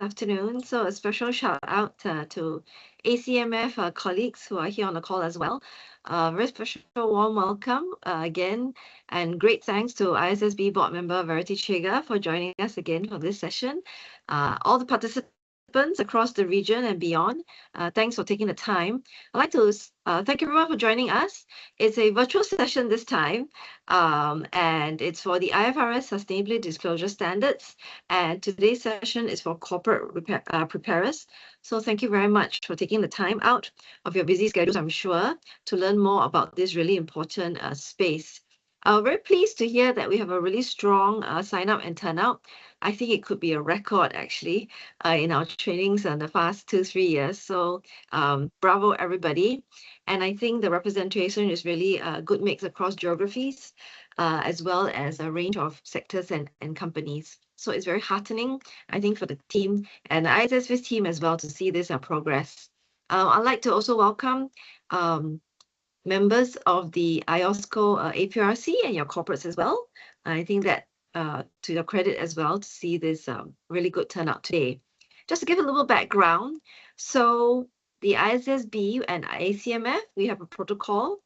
afternoon. So a special shout out to ACMF colleagues who are here on the call as well. Very special warm welcome again, and great thanks to ISSB board member Verity Chega for joining us again for this session. All the participants across the region and beyond, thanks for taking the time. I'd like to thank everyone for joining us. It's a virtual session this time, and it's for the IFRS Sustainability Disclosure Standards. And today's session is for corporate preparers. So thank you very much for taking the time out of your busy schedules, I'm sure, to learn more about this really important space. Very pleased to hear that we have a really strong sign up and turnout. I think it could be a record actually in our trainings in the past 2-3 years. So bravo everybody. And I think the representation is really a good mix across geographies as well as a range of sectors and companies. So it's very heartening, I think, for the team and the ISSB team as well to see this progress. I'd like to also welcome members of the IOSCO APRC and your corporates as well. I think that to your credit as well to see this really good turnout today. Just to give a little background, so the ISSB and ACMF, we have a protocol.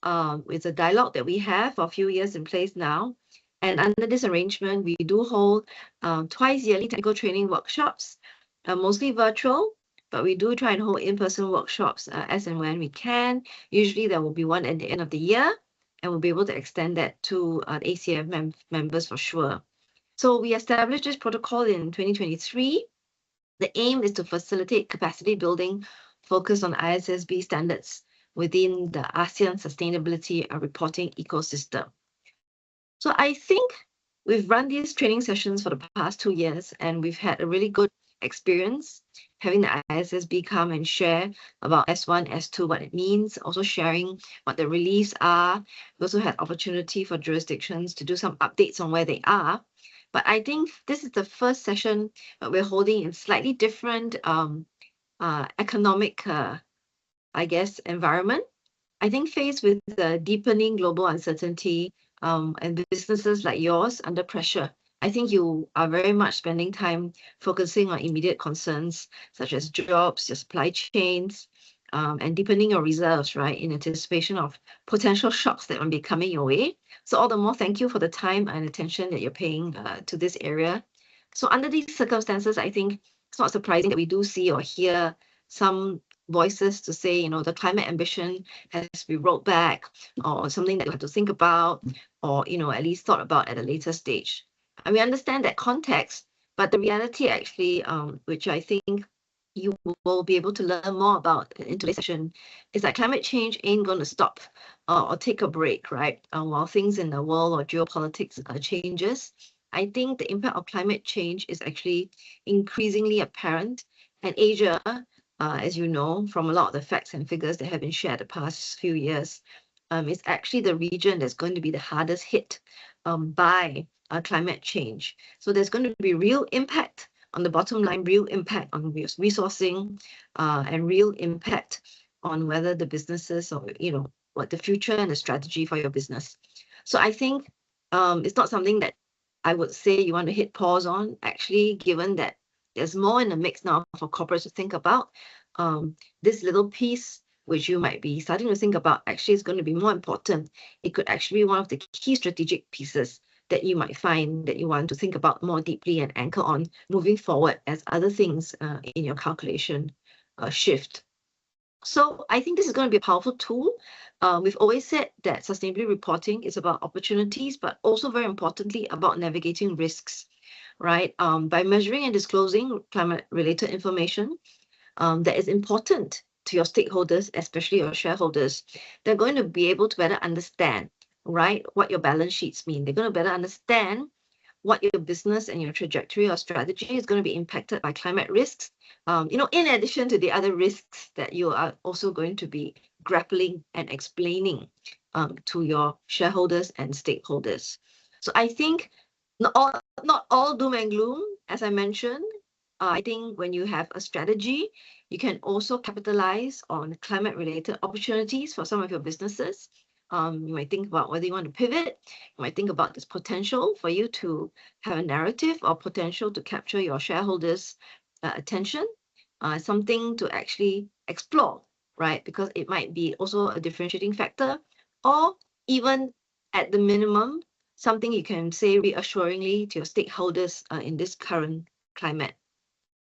It's a dialogue that we have for a few years in place now. And under this arrangement, we do hold twice yearly technical training workshops, mostly virtual, but we do try and hold in-person workshops as and when we can. Usually there will be one at the end of the year, and we'll be able to extend that to ACMF members for sure. So we established this protocol in 2023. The aim is to facilitate capacity building focused on ISSB standards within the ASEAN sustainability reporting ecosystem. So I think we've run these training sessions for the past 2 years, and we've had a really good experience having the ISSB come and share about S1, S2, what it means, also sharing what the reliefs are. We also had opportunity for jurisdictions to do some updates on where they are. But I think this is the first session that we're holding in slightly different economic, I guess, environment. I think faced with the deepening global uncertainty and businesses like yours under pressure, I think you are very much spending time focusing on immediate concerns such as jobs, your supply chains, and deepening your reserves, right, in anticipation of potential shocks that will be coming your way. So all the more, thank you for the time and attention that you're paying to this area. So under these circumstances, I think it's not surprising that we do see or hear some voices to say, you know, the climate ambition has to be rolled back, or something that you have to think about, or, you know, at least thought about at a later stage. And we understand that context, but the reality actually, which I think you will be able to learn more about in today's session, is that climate change ain't going to stop or take a break, right? While things in the world or geopolitics changes, I think the impact of climate change is actually increasingly apparent. And Asia, as you know, from a lot of the facts and figures that have been shared the past few years, is actually the region that's going to be the hardest hit by climate change. So there's going to be real impact on the bottom line, real impact on resourcing, and real impact on whether the businesses or, you know, what the future and the strategy for your business. So I think it's not something that I would say you want to hit pause on, actually, given that there's more in the mix now for corporates to think about. This little piece, which you might be starting to think about, actually is going to be more important. It could actually be one of the key strategic pieces that you might find that you want to think about more deeply and anchor on moving forward as other things in your calculation shift. So I think this is going to be a powerful tool. We've always said that sustainability reporting is about opportunities, but also very importantly about navigating risks, right? By measuring and disclosing climate-related information that is important to your stakeholders, especially your shareholders, they're going to be able to better understand, right, what your balance sheets mean. They're going to better understand what your business and your trajectory or strategy is going to be impacted by climate risks, you know, in addition to the other risks that you are also going to be grappling and explaining to your shareholders and stakeholders. So I think not all doom and gloom, as I mentioned. I think when you have a strategy, you can also capitalize on climate-related opportunities for some of your businesses. You might think about whether you want to pivot. You might think about this potential for you to have a narrative or potential to capture your shareholders' attention, something to actually explore, right? Because it might be also a differentiating factor, or even at the minimum, something you can say reassuringly to your stakeholders in this current climate.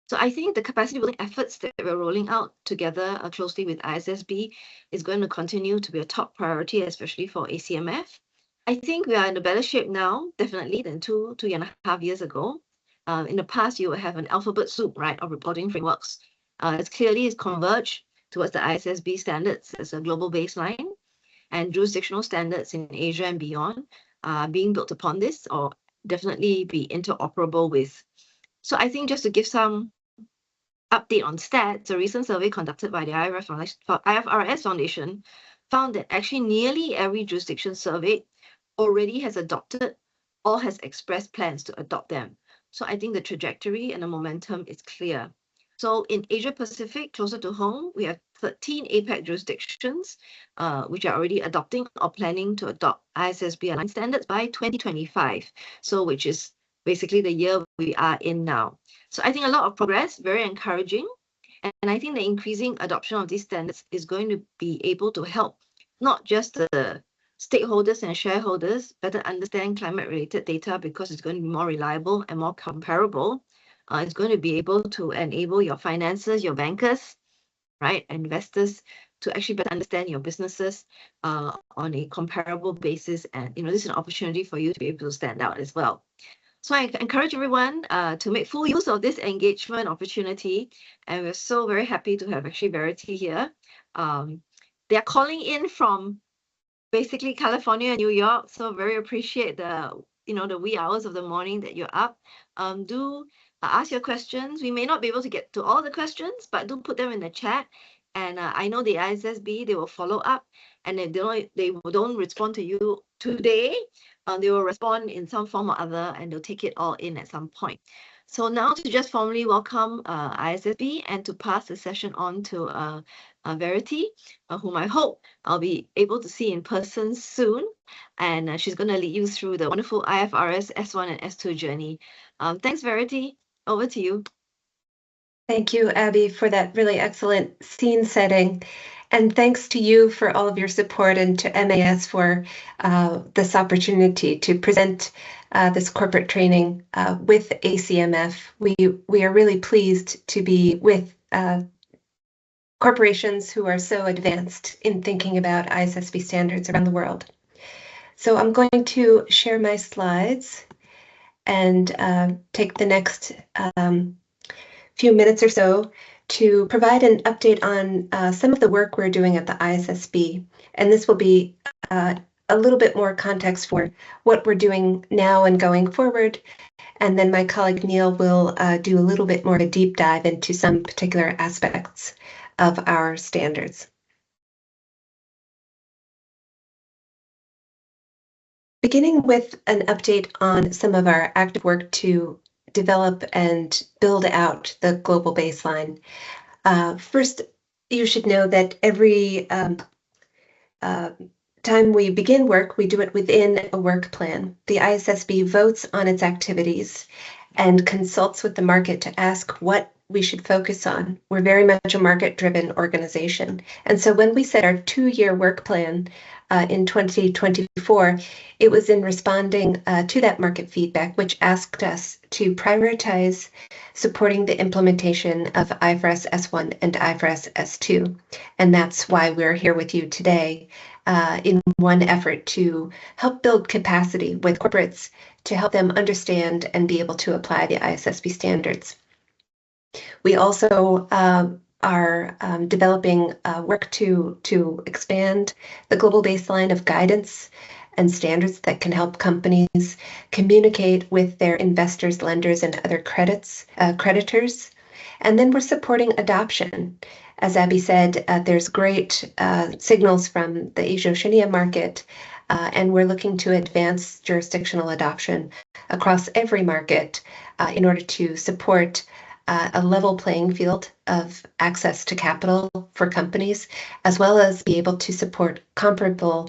So I think the capacity building efforts that we're rolling out together closely with ISSB is going to continue to be a top priority, especially for ACMF. I think we are in a better shape now, definitely, than two and a half years ago. In the past, you would have an alphabet soup, right, of reporting frameworks. It's clearly converged towards the ISSB standards as a global baseline, and jurisdictional standards in Asia and beyond being built upon this, or definitely be interoperable with. So I think just to give some update on stats, a recent survey conducted by the IFRS Foundation found that actually nearly every jurisdiction surveyed already has adopted or has expressed plans to adopt them. So I think the trajectory and the momentum is clear. So in Asia Pacific, closer to home, we have 13 APAC jurisdictions which are already adopting or planning to adopt ISSB aligned standards by 2025. So which is basically the year we are in now. So I think a lot of progress, very encouraging. And I think the increasing adoption of these standards is going to be able to help not just the stakeholders and shareholders better understand climate-related data, because it's going to be more reliable and more comparable. It's going to be able to enable your financiers, your bankers, right, investors to actually better understand your businesses on a comparable basis. And this is an opportunity for you to be able to stand out as well. So I encourage everyone to make full use of this engagement opportunity. And we're so very happy to have actually Verity here. They are calling in from basically California and New York. So very appreciate the wee hours of the morning that you're up. Do ask your questions. We may not be able to get to all the questions, but do put them in the chat. And I know the ISSB, they will follow up. And if they don't respond to you today, they will respond in some form or other, and they'll take it all in at some point. So now to just formally welcome ISSB and to pass the session on to Verity, whom I hope I'll be able to see in person soon. And she's going to lead you through the wonderful IFRS S1 and S2 journey. Thanks, Verity. Over to you. Thank you, Abby, for that really excellent scene setting. And thanks to you for all of your support, and to MAS for this opportunity to present this corporate training with ACMF. We are really pleased to be with corporations who are so advanced in thinking about ISSB standards around the world. So I'm going to share my slides and take the next few minutes or so to provide an update on some of the work we're doing at the ISSB. And this will be a little bit more context for what we're doing now and going forward. And then my colleague Neil will do a little bit more of a deep dive into some particular aspects of our standards. Beginning with an update on some of our active work to develop and build out the global baseline. First, you should know that every time we begin work, we do it within a work plan. The ISSB votes on its activities and consults with the market to ask what we should focus on. We're very much a market-driven organization. And so when we set our 2-year work plan in 2024, it was in responding to that market feedback, which asked us to prioritize supporting the implementation of IFRS S1 and IFRS S2. And that's why we're here with you today in one effort to help build capacity with corporates to help them understand and be able to apply the ISSB standards. We also are developing work to expand the global baseline of guidance and standards that can help companies communicate with their investors, lenders, and other creditors. And then we're supporting adoption. As Abby said, there's great signals from the Asia-Oceania market, and we're looking to advance jurisdictional adoption across every market in order to support a level playing field of access to capital for companies, as well as be able to support comparable,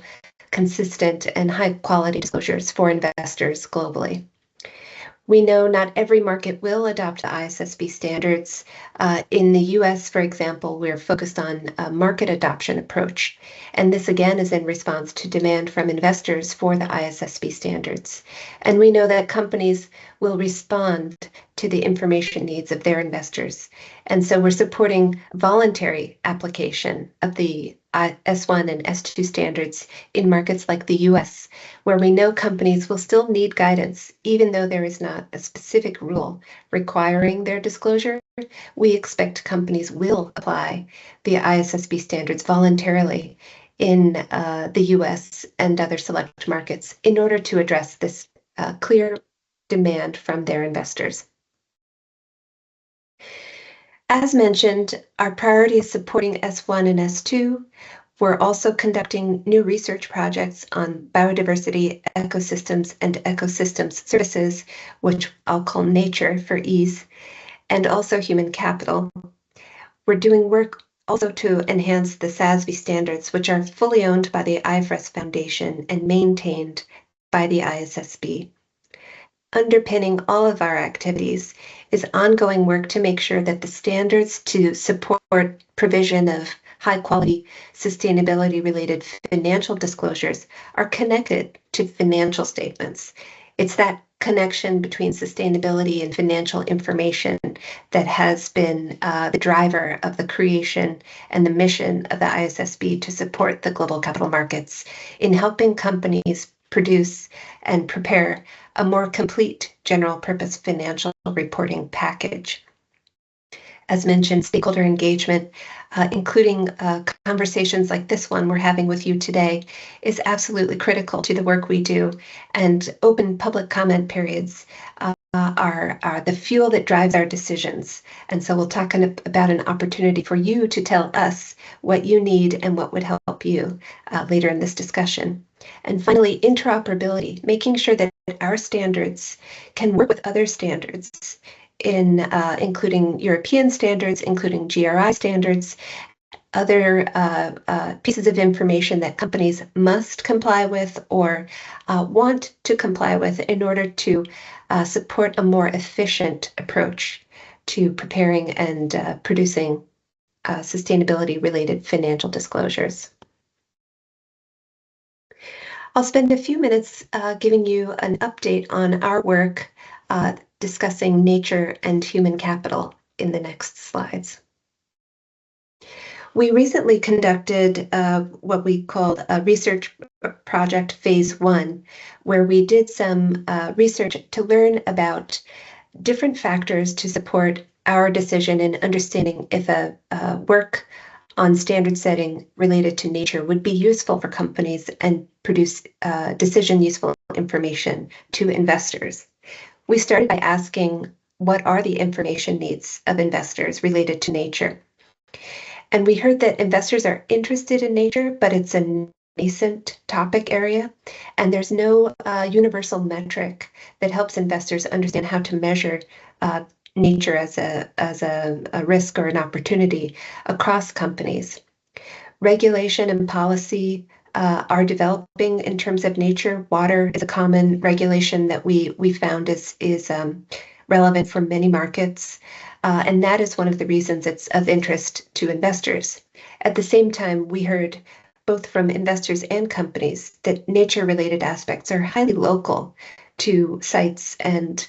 consistent, and high-quality disclosures for investors globally. We know not every market will adopt the ISSB standards. In the US, for example, we're focused on a market adoption approach. And this again is in response to demand from investors for the ISSB standards. And we know that companies will respond to the information needs of their investors. And so we're supporting voluntary application of the S1 and S2 standards in markets like the US, where we know companies will still need guidance, even though there is not a specific rule requiring their disclosure. We expect companies will apply the ISSB standards voluntarily in the US and other select markets in order to address this clear demand from their investors. As mentioned, our priority is supporting S1 and S2. We're also conducting new research projects on biodiversity, ecosystems, and ecosystems services, which I'll call nature for ease, and also human capital. We're doing work also to enhance the SASB standards, which are fully owned by the IFRS Foundation and maintained by the ISSB. Underpinning all of our activities is ongoing work to make sure that the standards to support provision of high-quality sustainability-related financial disclosures are connected to financial statements. It's that connection between sustainability and financial information that has been the driver of the creation and the mission of the ISSB to support the global capital markets in helping companies produce and prepare a more complete general purpose financial reporting package. As mentioned, stakeholder engagement, including conversations like this one we're having with you today, is absolutely critical to the work we do, and open public comment periods are the fuel that drives our decisions. And so we'll talk about an opportunity for you to tell us what you need and what would help you later in this discussion. And finally, interoperability, making sure that our standards can work with other standards, including European standards, including GRI standards, other pieces of information that companies must comply with or want to comply with in order to support a more efficient approach to preparing and producing sustainability-related financial disclosures. I'll spend a few minutes giving you an update on our work discussing nature and human capital in the next slides. We recently conducted what we called a research project phase 1, where we did some research to learn about different factors to support our decision in understanding if a work on standard setting related to nature would be useful for companies and produce decision useful information to investors. We started by asking, what are the information needs of investors related to nature? And we heard that investors are interested in nature, but it's a nascent topic area, and there's no universal metric that helps investors understand how to measure nature as a risk or an opportunity across companies. Regulation and policy are developing in terms of nature. Water is a common regulation that we found is relevant for many markets. And that is one of the reasons it's of interest to investors. At the same time, we heard both from investors and companies that nature-related aspects are highly local to sites and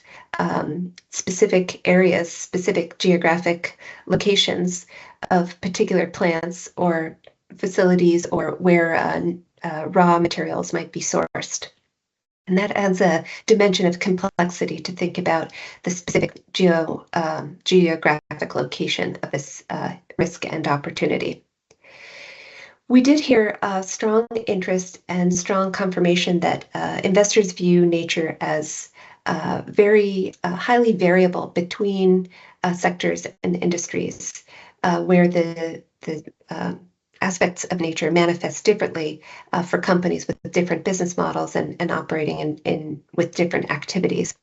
specific areas, specific geographic locations of particular plants or facilities, or where raw materials might be sourced. And that adds a dimension of complexity to think about the specific geographic location of this risk and opportunity. We did hear strong interest and strong confirmation that investors view nature as very highly variable between sectors and industries, where the aspects of nature manifest differently for companies with different business models and operating with different activities.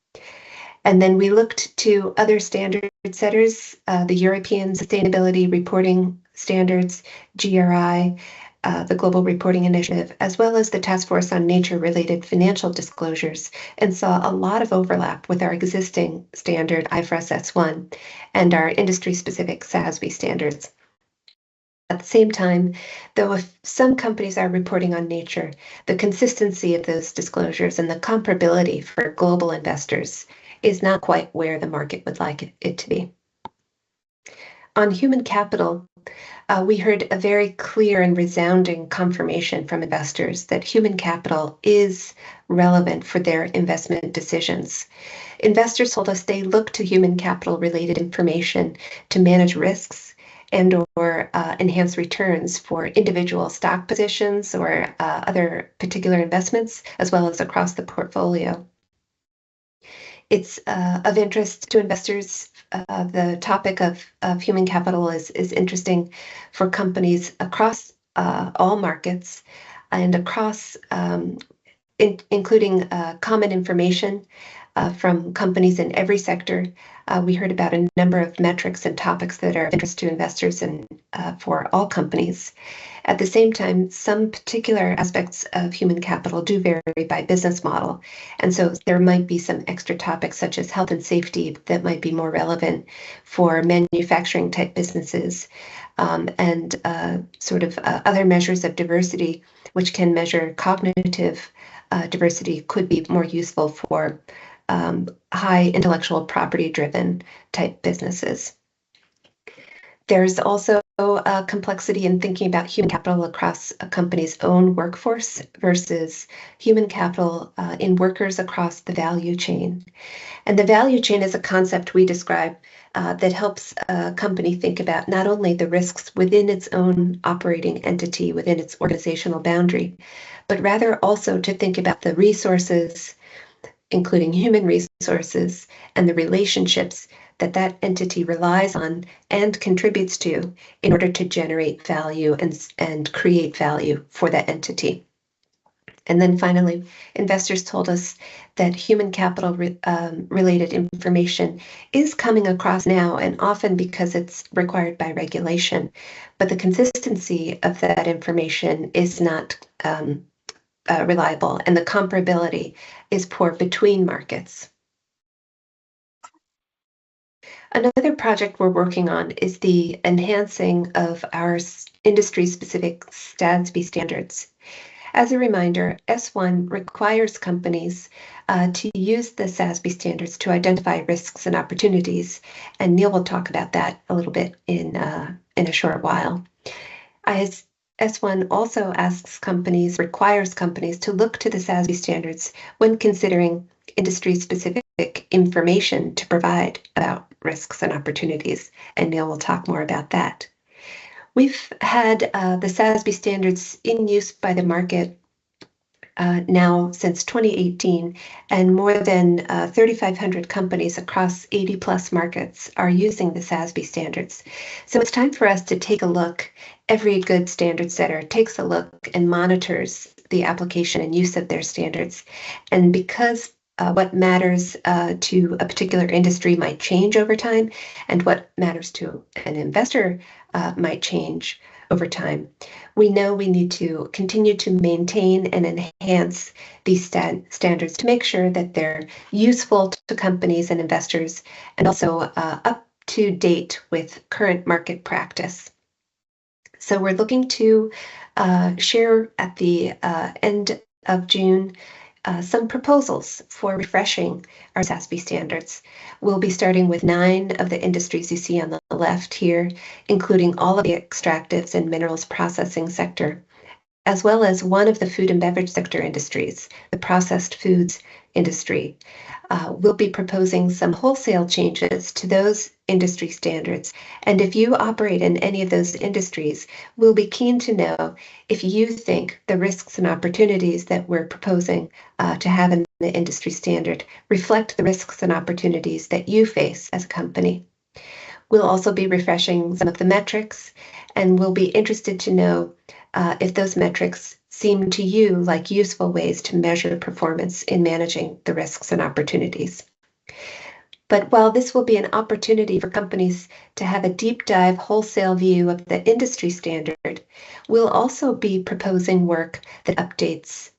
And then we looked to other standard setters, the European Sustainability Reporting Standards, GRI, the Global Reporting Initiative, as well as the Task Force on Nature-Related Financial Disclosures, and saw a lot of overlap with our existing standard IFRS S1 and our industry-specific SASB standards. At the same time, though if some companies are reporting on nature, the consistency of those disclosures and the comparability for global investors is not quite where the market would like it to be. On human capital, we heard a very clear and resounding confirmation from investors that human capital is relevant for their investment decisions. Investors told us they look to human capital related information to manage risks and or enhance returns for individual stock positions or other particular investments, as well as across the portfolio. It's of interest to investors. The topic of human capital is interesting for companies across all markets and across including common information from companies in every sector. We heard about a number of metrics and topics that are of interest to investors and for all companies. At the same time, some particular aspects of human capital do vary by business model. And so there might be some extra topics such as health and safety that might be more relevant for manufacturing type businesses and sort of other measures of diversity, which can measure cognitive diversity, could be more useful for high intellectual property driven type businesses. There's also a complexity in thinking about human capital across a company's own workforce versus human capital in workers across the value chain. And the value chain is a concept we describe that helps a company think about not only the risks within its own operating entity, within its organizational boundary, but rather also to think about the resources, including human resources, and the relationships that that entity relies on and contributes to in order to generate value and create value for that entity. And then finally, investors told us that human capital related information is coming across now, and often because it's required by regulation. But the consistency of that information is not reliable, and the comparability is poor between markets. Another project we're working on is the enhancing of our industry-specific SASB standards. As a reminder, S1 requires companies to use the SASB standards to identify risks and opportunities, and Neil will talk about that a little bit in a short while. S1 also requires companies to look to the SASB standards when considering industry-specific information to provide about risks and opportunities, and Neil will talk more about that. We've had the SASB standards in use by the market now since 2018, and more than 3,500 companies across 80 plus markets are using the SASB standards. So it's time for us to take a look. Every good standard setter takes a look and monitors the application and use of their standards. And because what matters to a particular industry might change over time, and what matters to an investor might change over time, we know we need to continue to maintain and enhance these standards to make sure that they're useful to companies and investors, and also up to date with current market practice. So we're looking to share at the end of June some proposals for refreshing our SASB standards. We'll be starting with 9 of the industries you see on the left here, including all of the extractives and minerals processing sector, as well as one of the food and beverage sector industries, the processed foods industry. We'll be proposing some wholesale changes to those industry standards. And if you operate in any of those industries, we'll be keen to know if you think the risks and opportunities that we're proposing to have in the industry standard reflect the risks and opportunities that you face as a company. We'll also be refreshing some of the metrics, and we'll be interested to know if those metrics seem to you like useful ways to measure performance in managing the risks and opportunities. But while this will be an opportunity for companies to have a deep dive wholesale view of the industry standard, we'll also be proposing work that updates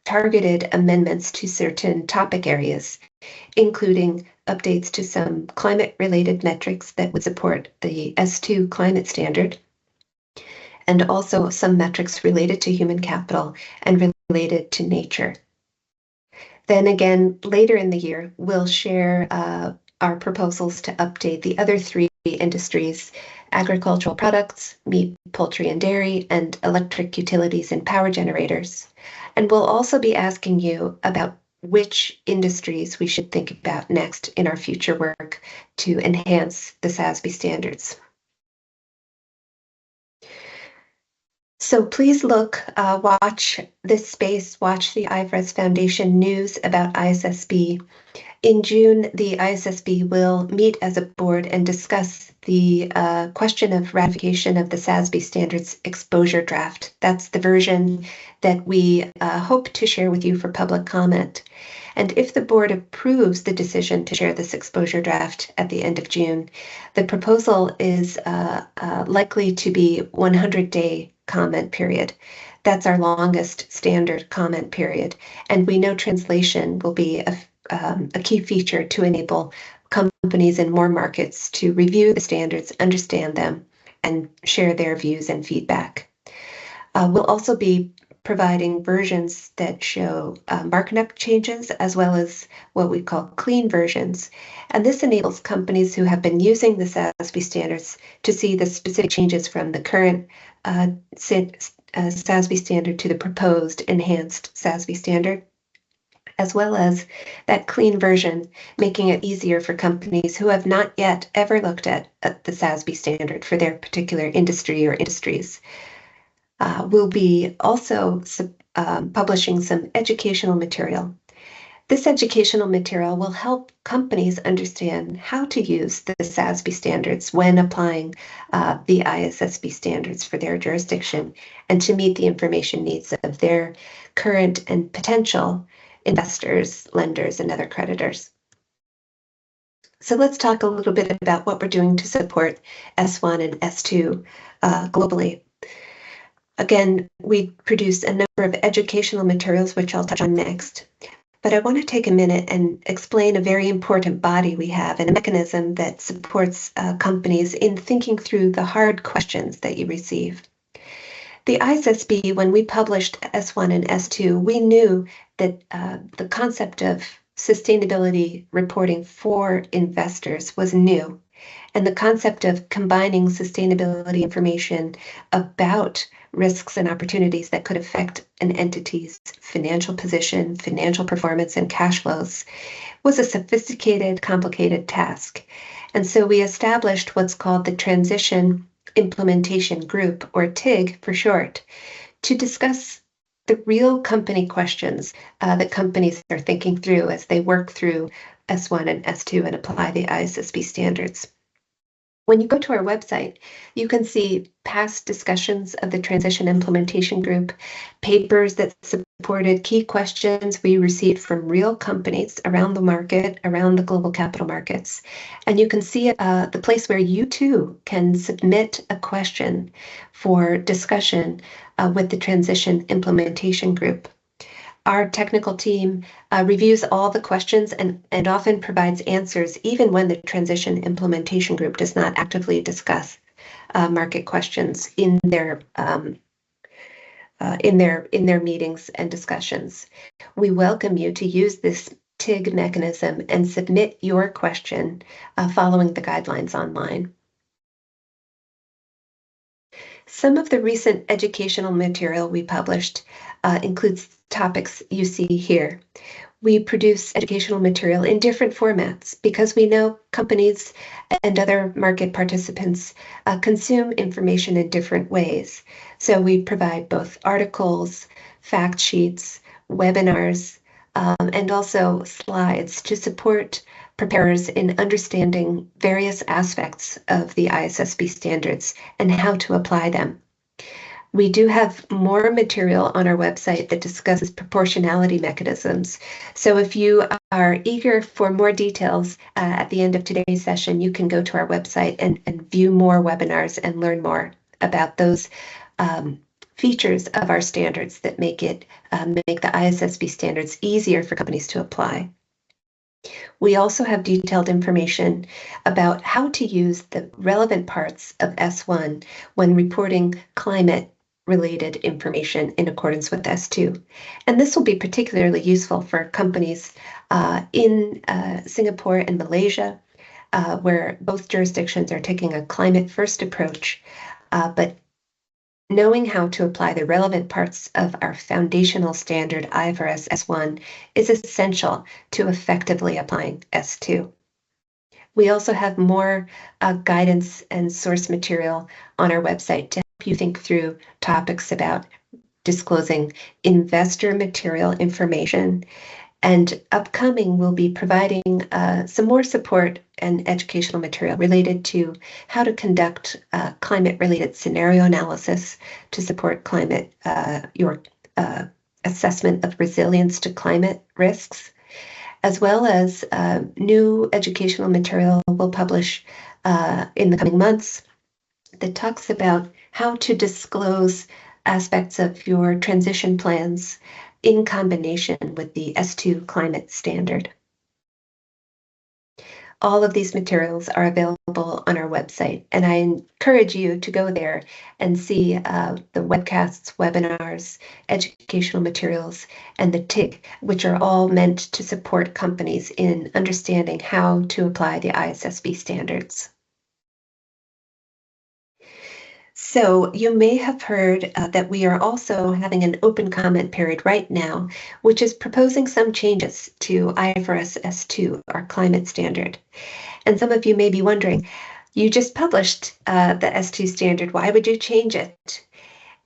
targeted amendments to certain topic areas, including updates to some climate-related metrics that would support the S2 climate standard, and also some metrics related to human capital and related to nature. Then again, later in the year, we'll share our proposals to update the other three industries: agricultural products, meat, poultry, and dairy, and electric utilities and power generators. And we'll also be asking you about which industries we should think about next in our future work to enhance the SASB standards. So please watch this space, watch the IFRS Foundation news about ISSB. In June, the ISSB will meet as a board and discuss the question of ratification of the SASB standards exposure draft. That's the version that we hope to share with you for public comment. And if the board approves the decision to share this exposure draft at the end of June, the proposal is likely to be 100-day comment period. That's our longest standard comment period. And we know translation will be a key feature to enable companies in more markets to review the standards, understand them, and share their views and feedback. We'll also be providing versions that show markup changes, as well as what we call clean versions. And this enables companies who have been using the SASB standards to see the specific changes from the current SASB standard to the proposed enhanced SASB standard, as well as that clean version, making it easier for companies who have not yet ever looked at the SASB standard for their particular industry or industries. We'll be also publishing some educational material. This educational material will help companies understand how to use the SASB standards when applying the ISSB standards for their jurisdiction and to meet the information needs of their current and potential investors, lenders, and other creditors. So let's talk a little bit about what we're doing to support S1 and S2 globally. Again, we produce a number of educational materials, which I'll touch on next. But I want to take a minute and explain a very important body we have and a mechanism that supports companies in thinking through the hard questions that you receive. The ISSB, when we published S1 and S2, we knew that the concept of sustainability reporting for investors was new, and the concept of combining sustainability information about risks and opportunities that could affect an entity's financial position, financial performance, and cash flows was a sophisticated, complicated task. And so we established what's called the Transition Implementation Group, or TIG for short, to discuss the real company questions that companies are thinking through as they work through S1 and S2 and apply the ISSB standards. When you go to our website, you can see past discussions of the Transition Implementation Group, papers that supported key questions we received from real companies around the market, around the global capital markets. And you can see the place where you too can submit a question for discussion with the Transition Implementation Group. Our technical team reviews all the questions and often provides answers, even when the Transition Implementation Group does not actively discuss market questions in their meetings and discussions. We welcome you to use this TIG mechanism and submit your question following the guidelines online. Some of the recent educational material we published includes topics you see here. We produce educational material in different formats because we know companies and other market participants consume information in different ways. So we provide both articles, fact sheets, webinars, and also slides to support preparers in understanding various aspects of the ISSB standards and how to apply them. We do have more material on our website that discusses proportionality mechanisms. So if you are eager for more details, at the end of today's session, you can go to our website and view more webinars and learn more about those features of our standards that make the ISSB standards easier for companies to apply. We also have detailed information about how to use the relevant parts of S1 when reporting climate-related information in accordance with S2. And this will be particularly useful for companies in Singapore and Malaysia, where both jurisdictions are taking a climate-first approach, but knowing how to apply the relevant parts of our foundational standard IFRS S1 is essential to effectively applying S2. We also have more guidance and source material on our website to help you think through topics about disclosing investor material information. And upcoming, we'll be providing some more support and educational material related to how to conduct climate-related scenario analysis to support your assessment of resilience to climate risks, as well as new educational material we'll publish in the coming months that talks about how to disclose aspects of your transition plans in combination with the S2 climate standard. All of these materials are available on our website, and I encourage you to go there and see the webcasts, webinars, educational materials, and the TIG, which are all meant to support companies in understanding how to apply the ISSB standards. So you may have heard that we are also having an open comment period right now, which is proposing some changes to IFRS S2, our climate standard. And some of you may be wondering, you just published the S2 standard, why would you change it?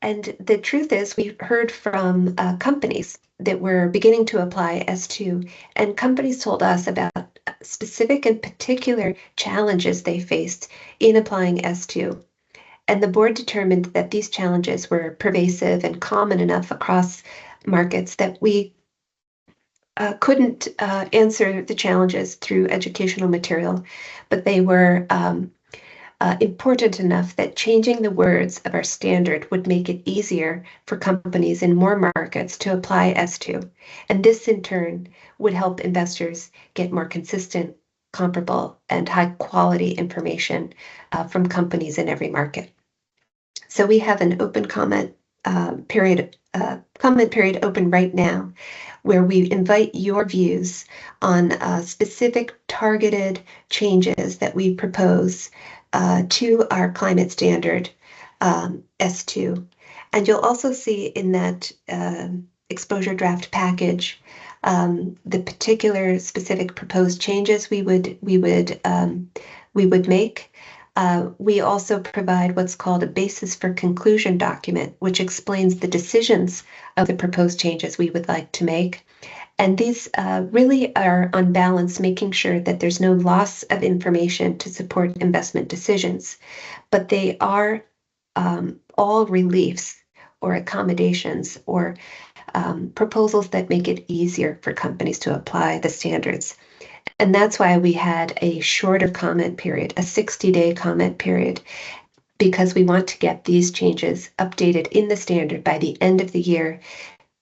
And the truth is, we heard from companies that were beginning to apply S2, and companies told us about specific and particular challenges they faced in applying S2. And the board determined that these challenges were pervasive and common enough across markets that we couldn't answer the challenges through educational material, but they were important enough that changing the words of our standard would make it easier for companies in more markets to apply S2. And this, in turn, would help investors get more consistent, comparable, and high-quality information from companies in every market. So we have an open comment period open right now, where we invite your views on specific targeted changes that we propose to our climate standard S2. And you'll also see in that exposure draft package the particular specific proposed changes we would make. We also provide what's called a basis for conclusion document, which explains the decisions of the proposed changes we would like to make. And these really are on balance, making sure that there's no loss of information to support investment decisions, but they are all reliefs or accommodations or proposals that make it easier for companies to apply the standards. And that's why we had a shorter comment period, a 60-day comment period, because we want to get these changes updated in the standard by the end of the year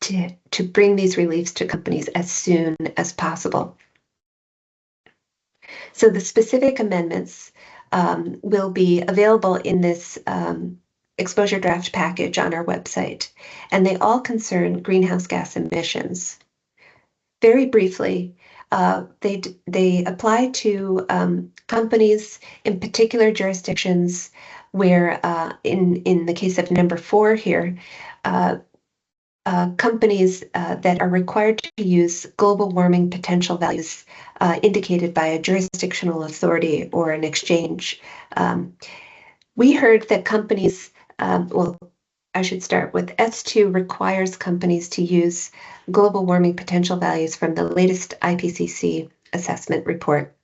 to bring these reliefs to companies as soon as possible. So the specific amendments will be available in this exposure draft package on our website, and they all concern greenhouse gas emissions. Very briefly, they apply to companies in particular jurisdictions where, in the case of number 4 here, companies that are required to use global warming potential values indicated by a jurisdictional authority or an exchange. We heard that companies, I should start with S2 requires companies to use global warming potential values from the latest IPCC assessment report.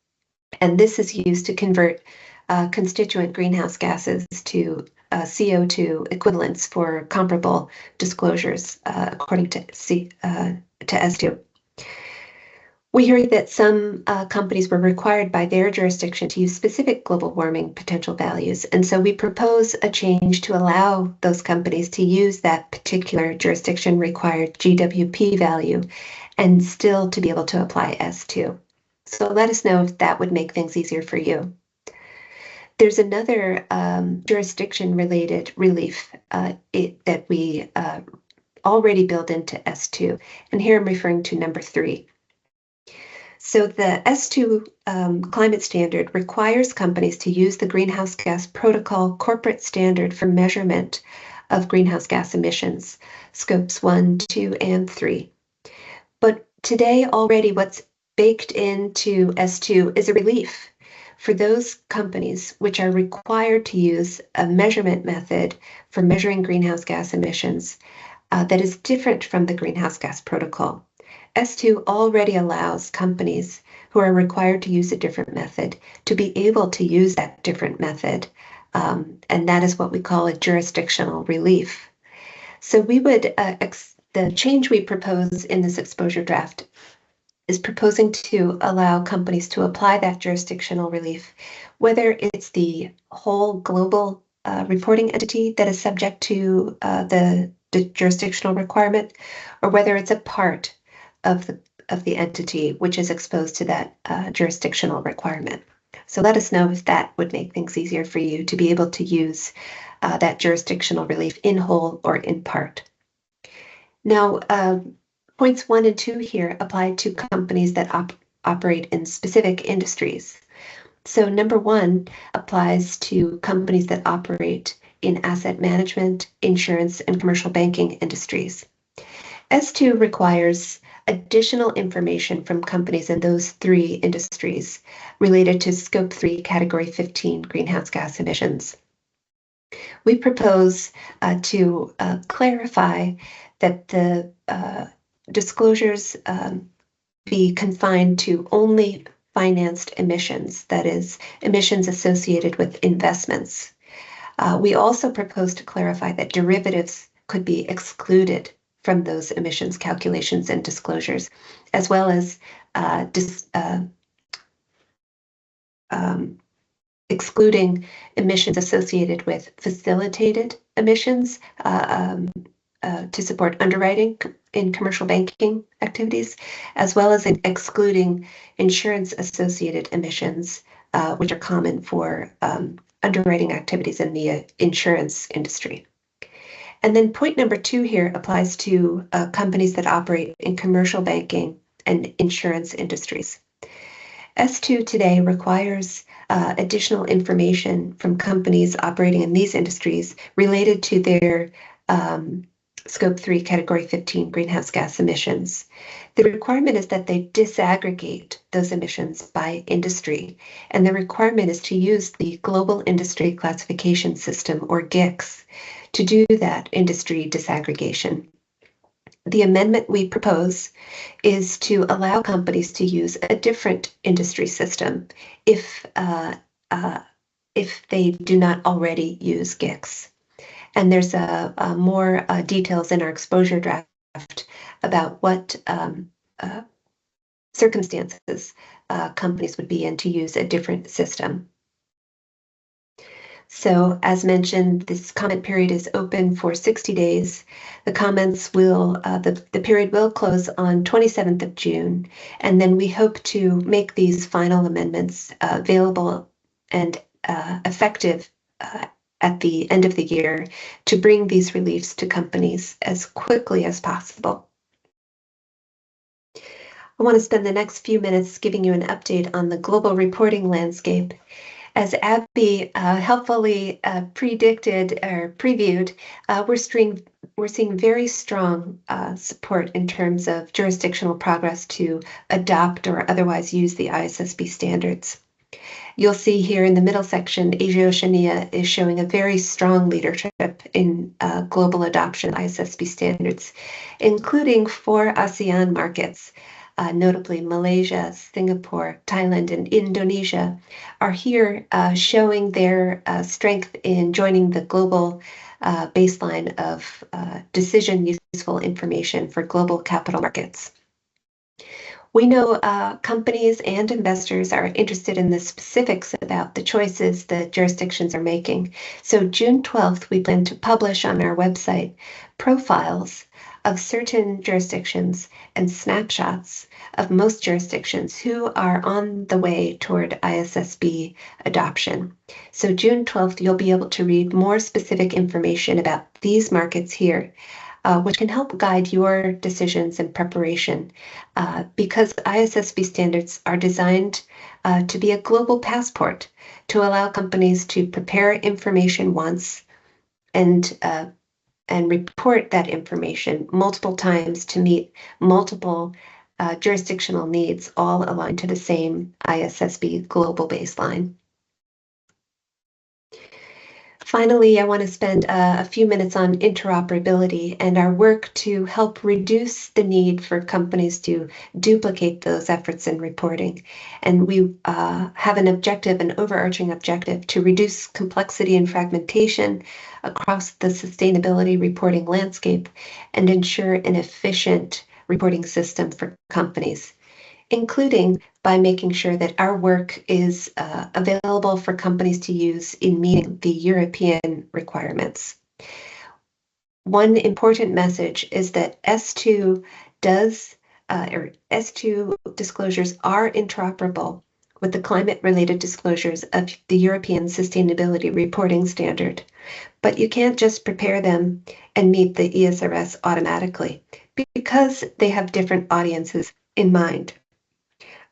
And this is used to convert constituent greenhouse gases to CO2 equivalents for comparable disclosures according to S2. We heard that some companies were required by their jurisdiction to use specific global warming potential values. And so we propose a change to allow those companies to use that particular jurisdiction required GWP value and still to be able to apply S2. So let us know if that would make things easier for you. There's another jurisdiction-related relief that we already built into S2. And here I'm referring to number 3. So the S2 climate standard requires companies to use the Greenhouse Gas Protocol corporate standard for measurement of greenhouse gas emissions, scopes 1, 2, and 3. But today already what's baked into S2 is a relief for those companies which are required to use a measurement method for measuring greenhouse gas emissions that is different from the Greenhouse Gas Protocol. S2 already allows companies who are required to use a different method to be able to use that different method, and that is what we call a jurisdictional relief. So we would, the change we propose in this exposure draft is proposing to allow companies to apply that jurisdictional relief, whether it's the whole global reporting entity that is subject to the jurisdictional requirement, or whether it's a part of the entity which is exposed to that jurisdictional requirement. So let us know if that would make things easier for you to be able to use that jurisdictional relief in whole or in part. Now, points 1 and 2 here apply to companies that operate in specific industries. So number 1 applies to companies that operate in asset management, insurance, and commercial banking industries. S2 requires additional information from companies in those 3 industries related to Scope 3, Category 15 greenhouse gas emissions. We propose to clarify that the disclosures be confined to only financed emissions, that is, emissions associated with investments. We also propose to clarify that derivatives could be excluded from those emissions calculations and disclosures, as well as excluding emissions associated with facilitated emissions to support underwriting in commercial banking activities, as well as excluding insurance-associated emissions, which are common for underwriting activities in the insurance industry. And then point number 2 here applies to companies that operate in commercial banking and insurance industries. S2 today requires additional information from companies operating in these industries related to their Scope 3, Category 15 greenhouse gas emissions. The requirement is that they disaggregate those emissions by industry, and the requirement is to use the Global Industry Classification System, or GICS, to do that industry disaggregation. The amendment we propose is to allow companies to use a different industry system if they do not already use GICS. And there's more details in our exposure draft about what circumstances companies would be in to use a different system. So as mentioned, this comment period is open for 60 days. The comments will, the period will close on 27th of June, and then we hope to make these final amendments available and effective at the end of the year to bring these reliefs to companies as quickly as possible. I want to spend the next few minutes giving you an update on the global reporting landscape. As Abby helpfully predicted or previewed, we're seeing very strong support in terms of jurisdictional progress to adopt or otherwise use the ISSB standards. You'll see here in the middle section, Asia-Oceania is showing a very strong leadership in global adoption of ISSB standards, including 4 ASEAN markets. Notably Malaysia, Singapore, Thailand, and Indonesia are here showing their strength in joining the global baseline of decision useful information for global capital markets. We know companies and investors are interested in the specifics about the choices the jurisdictions are making. So June 12th, we plan to publish on our website profiles of certain jurisdictions and snapshots of most jurisdictions who are on the way toward ISSB adoption. So June 12th, you'll be able to read more specific information about these markets here, which can help guide your decisions and preparation, because ISSB standards are designed to be a global passport to allow companies to prepare information once and report that information multiple times to meet multiple jurisdictional needs, all aligned to the same ISSB global baseline. Finally, I want to spend a few minutes on interoperability and our work to help reduce the need for companies to duplicate those efforts in reporting. And we have an objective, an overarching objective, to reduce complexity and fragmentation across the sustainability reporting landscape and ensure an efficient reporting system for companies, including by making sure that our work is available for companies to use in meeting the European requirements. One important message is that S2 S2 disclosures are interoperable with the climate-related disclosures of the European Sustainability Reporting Standard, but you can't just prepare them and meet the ESRS automatically because they have different audiences in mind.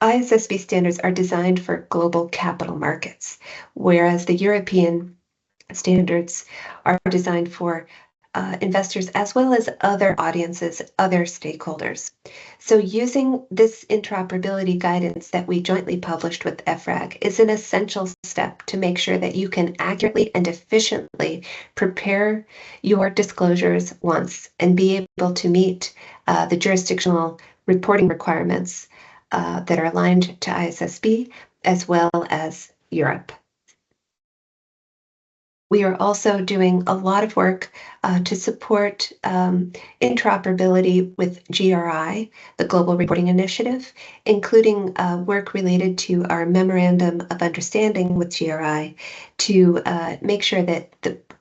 ISSB standards are designed for global capital markets, whereas the European standards are designed for investors as well as other audiences, other stakeholders. So using this interoperability guidance that we jointly published with EFRAG is an essential step to make sure that you can accurately and efficiently prepare your disclosures once and be able to meet the jurisdictional reporting requirements that are aligned to ISSB as well as Europe. We are also doing a lot of work to support interoperability with GRI, the Global Reporting Initiative, including work related to our Memorandum of Understanding with GRI to make sure that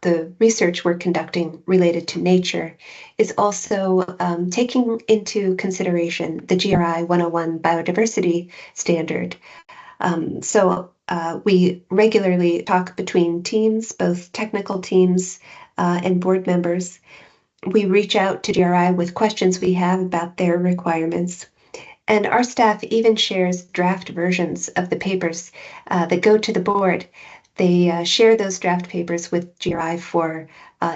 the research we're conducting related to nature is also taking into consideration the GRI 101 biodiversity standard. We regularly talk between teams, both technical teams and board members. We reach out to GRI with questions we have about their requirements. And our staff even shares draft versions of the papers that go to the board. They share those draft papers with GRI for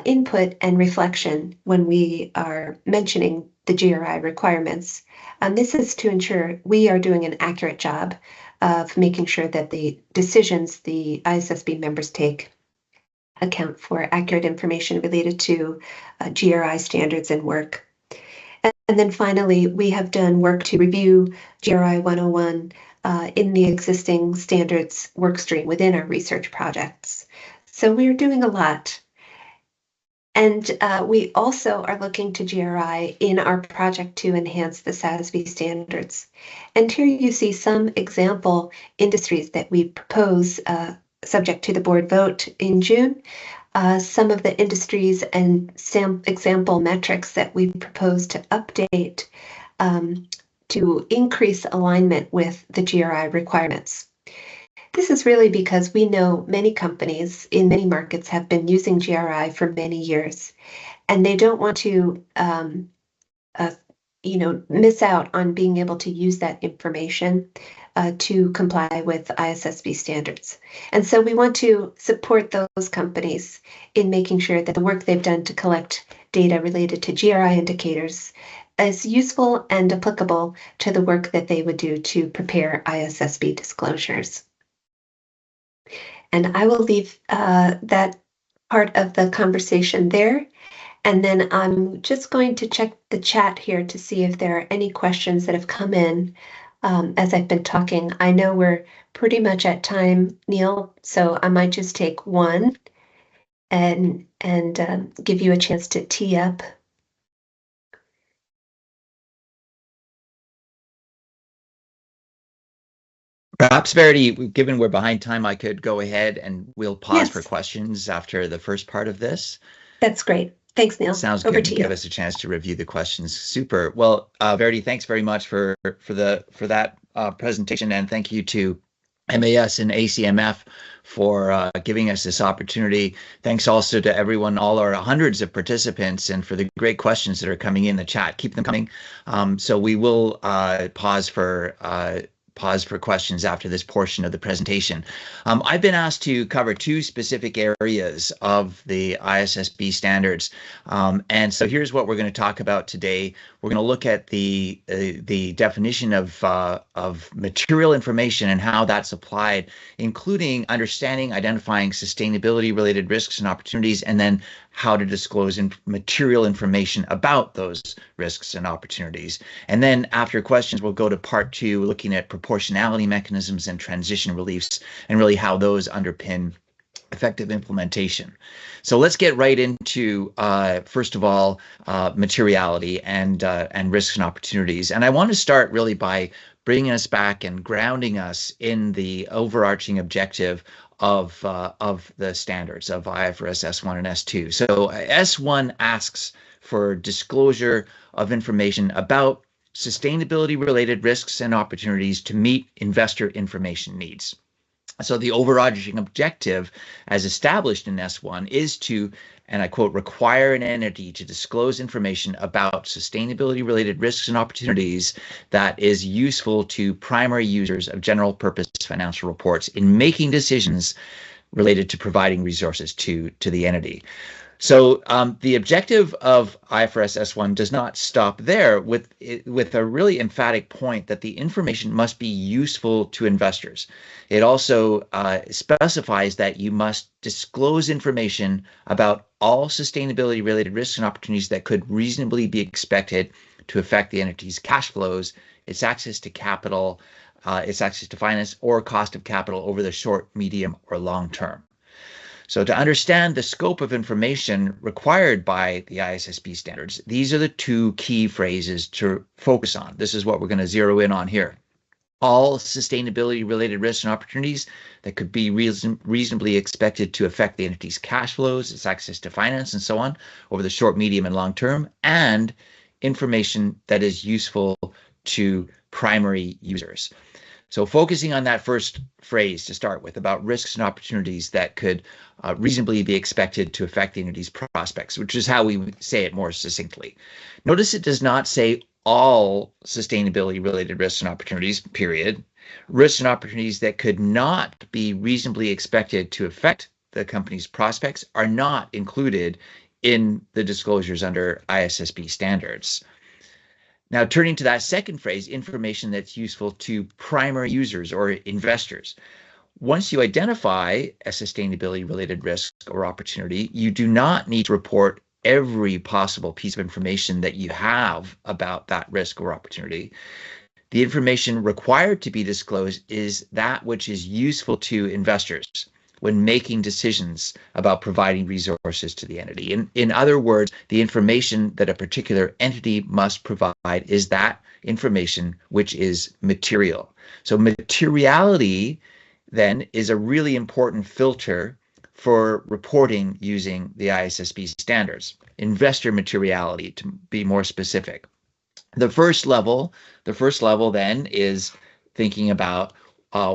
input and reflection when we are mentioning the GRI requirements. This is to ensure we are doing an accurate job of making sure that the decisions the ISSB members take account for accurate information related to GRI standards and work. And then finally, we have done work to review GRI 101 in the existing standards workstream within our research projects. So we're doing a lot. And we also are looking to GRI in our project to enhance the SASB standards. And here you see some example industries that we propose subject to the board vote in June. Some of the industries and example metrics that we propose to update to increase alignment with the GRI requirements. This is really because we know many companies in many markets have been using GRI for many years, and they don't want to miss out on being able to use that information to comply with ISSB standards. And so we want to support those companies in making sure that the work they've done to collect data related to GRI indicators is useful and applicable to the work that they would do to prepare ISSB disclosures. And I will leave that part of the conversation there. And then I'm just going to check the chat here to see if there are any questions that have come in as I've been talking. I know we're pretty much at time, Neil, so I might just take one and give you a chance to tee up. Perhaps, Verity, given we're behind time, I could go ahead and we'll pause for Yes, questions after the first part of this. that's great. Thanks, Neil. Sounds Over good. to Give you. us a chance to review the questions. Super. Well, Verity, thanks very much for that presentation, and thank you to MAS and ACMF for giving us this opportunity. Thanks also to everyone, all our hundreds of participants, and for the great questions that are coming in the chat. Keep them coming. So we will pause for questions after this portion of the presentation. I've been asked to cover two specific areas of the ISSB standards. And so here's what we're going to talk about today. We're going to look at the definition of material information and how that's applied, including understanding, identifying sustainability-related risks and opportunities, and then how to disclose material information about those risks and opportunities. And then after questions, we'll go to part two, looking at proportionality mechanisms and transition reliefs, and really how those underpin effective implementation. So let's get right into, first of all, materiality and risks and opportunities. And I want to start really by bringing us back and grounding us in the overarching objective of the standards of IFRS S1 and S2. So S1 asks for disclosure of information about sustainability-related risks and opportunities to meet investor information needs. So the overarching objective, as established in S1, is to, and I quote, require an entity to disclose information about sustainability-related risks and opportunities that is useful to primary users of general purpose financial reports in making decisions related to providing resources to the entity. So the objective of IFRS S1 does not stop there with a really emphatic point that the information must be useful to investors. It also specifies that you must disclose information about all sustainability-related risks and opportunities that could reasonably be expected to affect the entity's cash flows, its access to capital, its access to finance, or cost of capital over the short, medium, or long term. So to understand the scope of information required by the ISSB standards, these are the two key phrases to focus on. This is what we're going to zero in on here. All sustainability-related risks and opportunities that could be reasonably expected to affect the entity's cash flows, its access to finance, and so on over the short, medium, and long term, and information that is useful to primary users. So focusing on that first phrase to start with about risks and opportunities that could reasonably be expected to affect the entity's prospects, which is how we would say it more succinctly. Notice it does not say all sustainability-related risks and opportunities, period. Risks and opportunities that could not be reasonably expected to affect the company's prospects are not included in the disclosures under ISSB standards. Now, turning to that second phrase, information that's useful to primary users or investors. Once you identify a sustainability-related risk or opportunity, you do not need to report every possible piece of information that you have about that risk or opportunity. The information required to be disclosed is that which is useful to investors when making decisions about providing resources to the entity. In other words, the information that a particular entity must provide is that information which is material. So materiality then is a really important filter for reporting using the ISSB standards. Investor materiality, to be more specific. The first level then is thinking about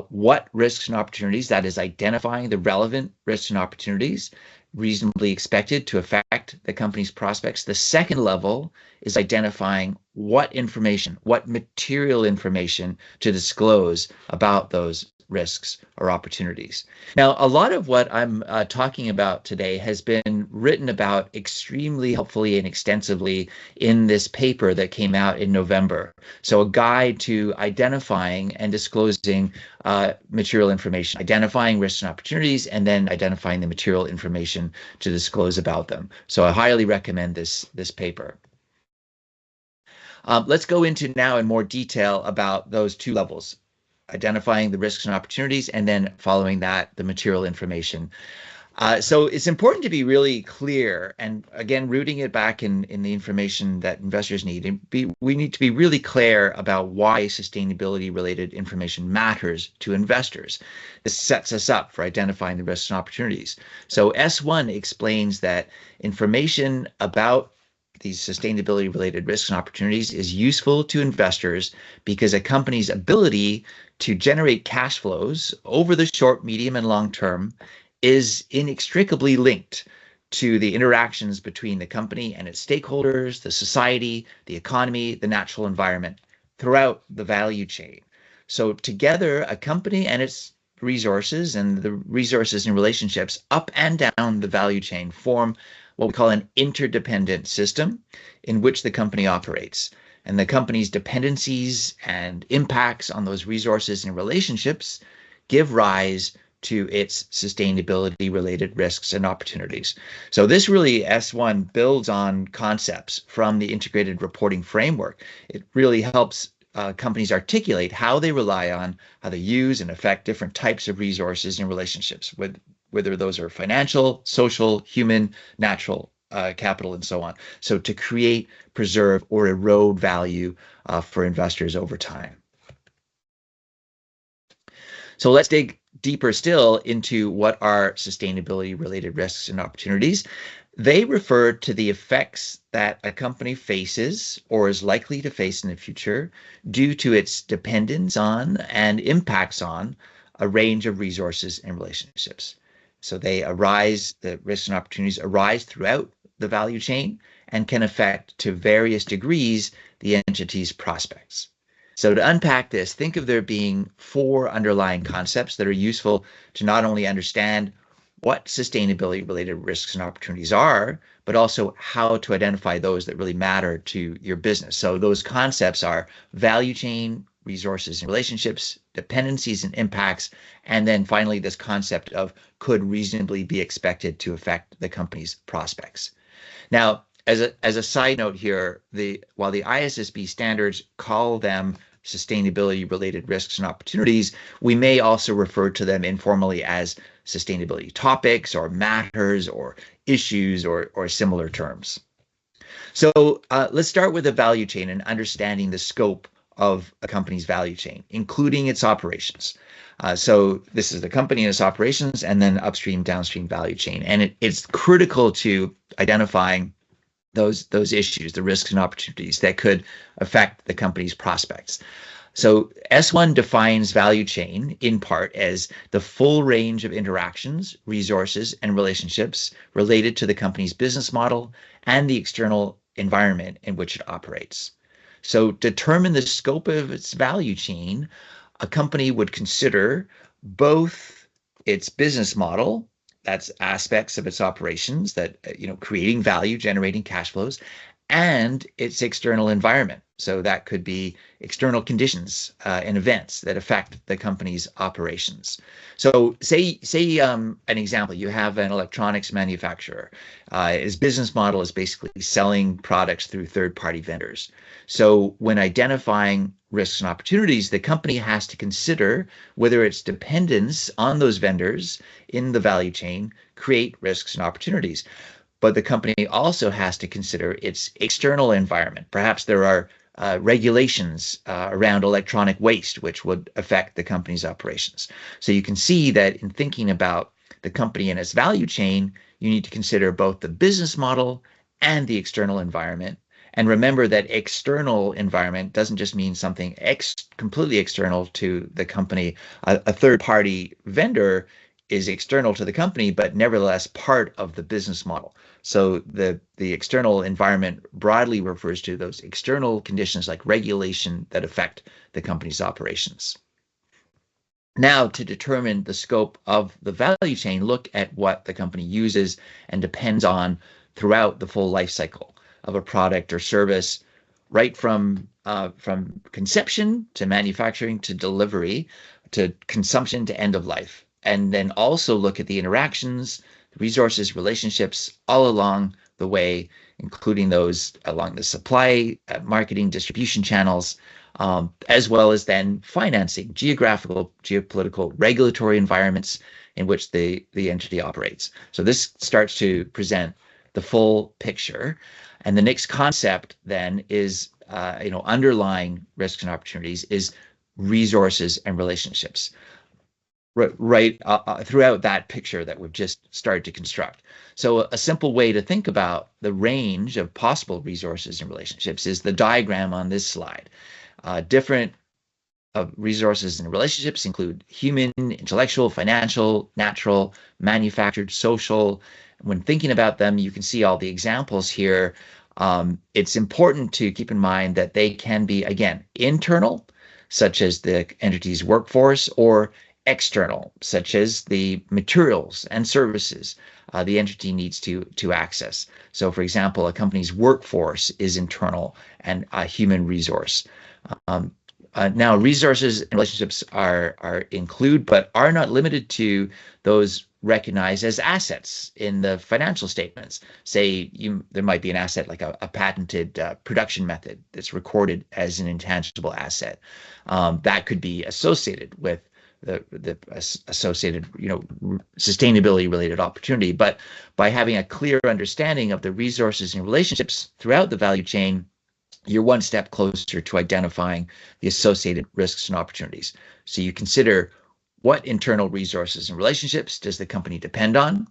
what risks and opportunities, that is identifying the relevant risks and opportunities reasonably expected to affect the company's prospects. The second level is identifying what information, what material information to disclose about those risks or opportunities. Now, a lot of what I'm talking about today has been written about extremely helpfully and extensively in this paper that came out in November. So a guide to identifying and disclosing material information, identifying risks and opportunities, and then identifying the material information to disclose about them. So I highly recommend this paper. Let's go into now in more detail about those two levels, identifying the risks and opportunities, and then following that, the material information. So it's important to be really clear, and again, rooting it back in the information that investors need. We need to be really clear about why sustainability-related information matters to investors. This sets us up for identifying the risks and opportunities. So S1 explains that information about these sustainability-related risks and opportunities is useful to investors because a company's ability to generate cash flows over the short, medium, and long term is inextricably linked to the interactions between the company and its stakeholders, the society, the economy, the natural environment throughout the value chain. So together, a company and its resources and the resources and relationships up and down the value chain form what we call an interdependent system in which the company operates. And the company's dependencies and impacts on those resources and relationships give rise to its sustainability related risks and opportunities. So this really, S1, builds on concepts from the integrated reporting framework. It really helps companies articulate how they rely on, how they use and affect different types of resources and relationships, whether those are financial, social, human, natural, capital, and so on. So to create, preserve, or erode value for investors over time. So let's dig deeper still into what are sustainability related risks and opportunities. They refer to the effects that a company faces or is likely to face in the future due to its dependence on and impacts on a range of resources and relationships. So the risks and opportunities arise throughout the value chain and can affect to various degrees the entity's prospects. So to unpack this, think of there being 4 underlying concepts that are useful to not only understand what sustainability-related risks and opportunities are, but also how to identify those that really matter to your business. So those concepts are value chain, resources and relationships, dependencies and impacts, and then finally this concept of could reasonably be expected to affect the company's prospects. Now, as a side note here, while the ISSB standards call them sustainability-related risks and opportunities, we may also refer to them informally as sustainability topics or matters or issues or similar terms. So let's start with the value chain and understanding the scope of a company's value chain, including its operations. So this is the company and its operations, and then upstream, downstream value chain. And it's critical to identifying those issues, the risks and opportunities that could affect the company's prospects. So S1 defines value chain in part as the full range of interactions, resources, and relationships related to the company's business model and the external environment in which it operates. So to determine the scope of its value chain, a company would consider both its business model, that's aspects of its operations that, creating value, generating cash flows, and its external environment. So that could be external conditions and events that affect the company's operations. So say an example, you have an electronics manufacturer. His business model is basically selling products through third-party vendors. So when identifying risks and opportunities, the company has to consider whether its dependence on those vendors in the value chain create risks and opportunities. But the company also has to consider its external environment. Perhaps there are regulations around electronic waste, which would affect the company's operations. So you can see that in thinking about the company and its value chain, you need to consider both the business model and the external environment. And remember that external environment doesn't just mean something completely external to the company. A third-party vendor is external to the company, but nevertheless part of the business model. So the external environment broadly refers to those external conditions like regulation that affect the company's operations. Now, to determine the scope of the value chain, look at what the company uses and depends on throughout the full life cycle of a product or service, right from conception to manufacturing to delivery to consumption to end of life. And then also look at the interactions, resources, relationships all along the way, including those along the supply, marketing, distribution channels, as well as then financing, geographical, geopolitical, regulatory environments, in which the entity operates. So this starts to present the full picture. And the next concept then is, underlying risks and opportunities is resources and relationships. Right throughout that picture that we've just started to construct. So a simple way to think about the range of possible resources and relationships is the diagram on this slide. Different resources and relationships include human, intellectual, financial, natural, manufactured, social. When thinking about them, you can see all the examples here. It's important to keep in mind that they can be, again, internal, such as the entity's workforce, or external, such as the materials and services the entity needs to access. So, for example, a company's workforce is internal and a human resource. Now, resources and relationships are include, but are not limited to those recognized as assets in the financial statements. Say there might be an asset like a patented production method that's recorded as an intangible asset. That could be associated with the associated, sustainability related opportunity. But by having a clear understanding of the resources and relationships throughout the value chain, you're one step closer to identifying the associated risks and opportunities. So you consider what internal resources and relationships does the company depend on?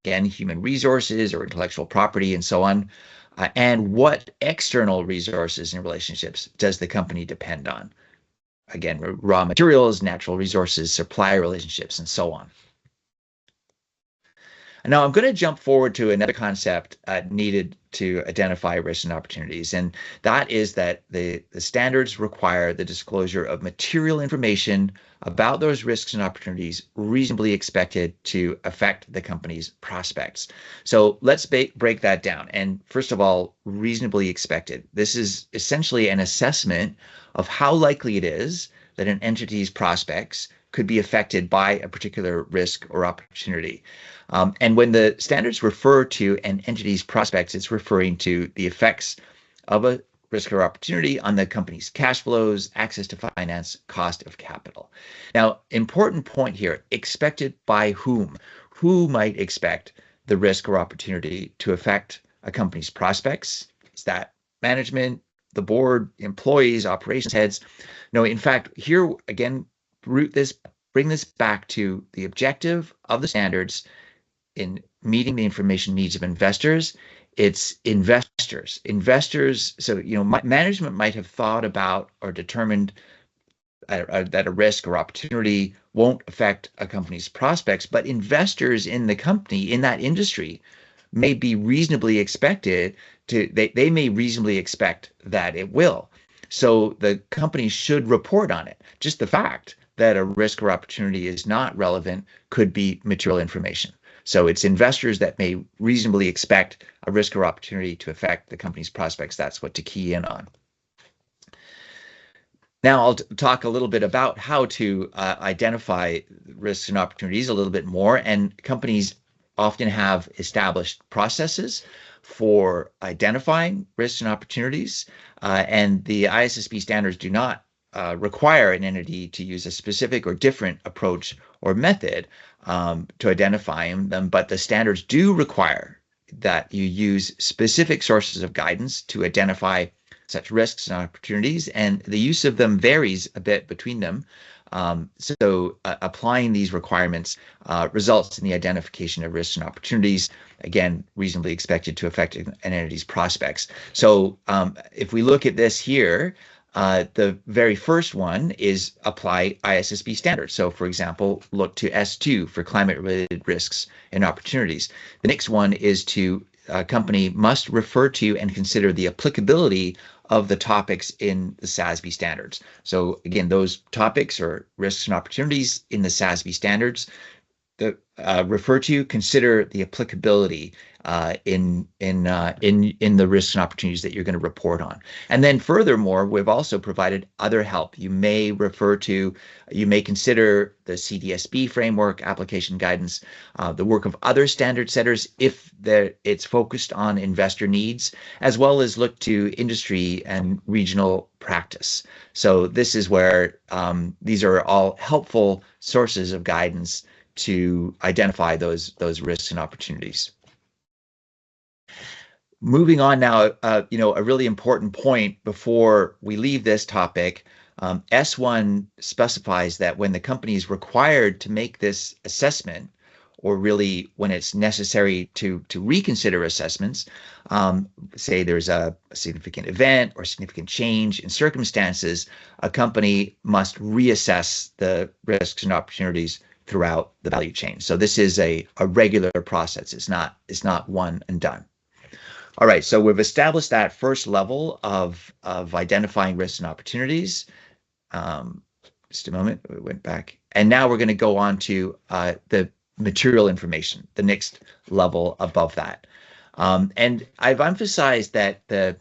Again, human resources or intellectual property and so on. And what external resources and relationships does the company depend on? Again, raw materials, natural resources, supplier relationships, and so on. Now I'm going to jump forward to another concept needed to identify risks and opportunities, and that is that the standards require the disclosure of material information about those risks and opportunities reasonably expected to affect the company's prospects. So let's break that down. And first of all, reasonably expected. This is essentially an assessment of how likely it is that an entity's prospects could be affected by a particular risk or opportunity. And when the standards refer to an entity's prospects, it's referring to the effects of a risk or opportunity on the company's cash flows, access to finance, cost of capital. Now, important point here, expected by whom? Who might expect the risk or opportunity to affect a company's prospects? Is that management, the board, employees, operations heads? No, in fact, here again, bring this back to the objective of the standards in meeting the information needs of investors. It's investors. So, management might have thought about or determined that a risk or opportunity won't affect a company's prospects, but investors in the company, in that industry, may be reasonably expected they may reasonably expect that it will. So the company should report on it. Just the fact that a risk or opportunity is not relevant could be material information. So it's investors that may reasonably expect a risk or opportunity to affect the company's prospects. That's what to key in on. Now I'll talk a little bit about how to identify risks and opportunities a little bit more. And companies often have established processes for identifying risks and opportunities. And the ISSB standards do not require an entity to use a specific or different approach or method to identify them, but the standards do require that you use specific sources of guidance to identify such risks and opportunities, and the use of them varies a bit between them. Applying these requirements results in the identification of risks and opportunities, again, reasonably expected to affect an entity's prospects. So if we look at this here, the very first one is apply ISSB standards. So, for example, look to S2 for climate-related risks and opportunities. The next one is a company must refer to and consider the applicability of the topics in the SASB standards. So again, those topics or risks and opportunities in the SASB standards that refer to, consider the applicability in the risks and opportunities that you're going to report on. And then furthermore, we've also provided other help. You may consider the CDSB framework, application guidance, the work of other standard setters if it's focused on investor needs, as well as look to industry and regional practice. So this is where these are all helpful sources of guidance to identify those risks and opportunities. Moving on now, a really important point before we leave this topic, S1 specifies that when the company is required to make this assessment, or really when it's necessary to reconsider assessments, say there's a significant event or significant change in circumstances, a company must reassess the risks and opportunities throughout the value chain. So this is a regular process. It's not one and done. All right, so we've established that first level of identifying risks and opportunities. Just a moment, we went back. And now we're going to go on to the material information, the next level above that. And I've emphasized that the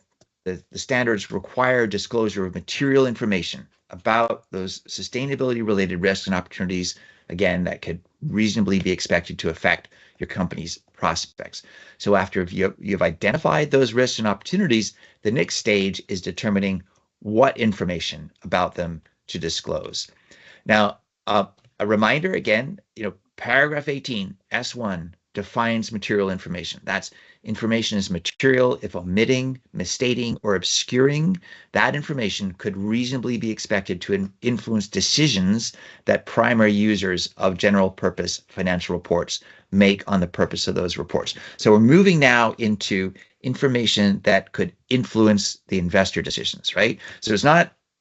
standards require disclosure of material information about those sustainability-related risks and opportunities, again, that could reasonably be expected to affect your company's prospects. So after you've identified those risks and opportunities, the next stage is determining what information about them to disclose. Now, a reminder again, paragraph 18, S1, defines material information. That's information is material if omitting, misstating, or obscuring that information could reasonably be expected to influence decisions that primary users of general purpose financial reports make on the purpose of those reports. So we're moving now into information that could influence the investor decisions, right? So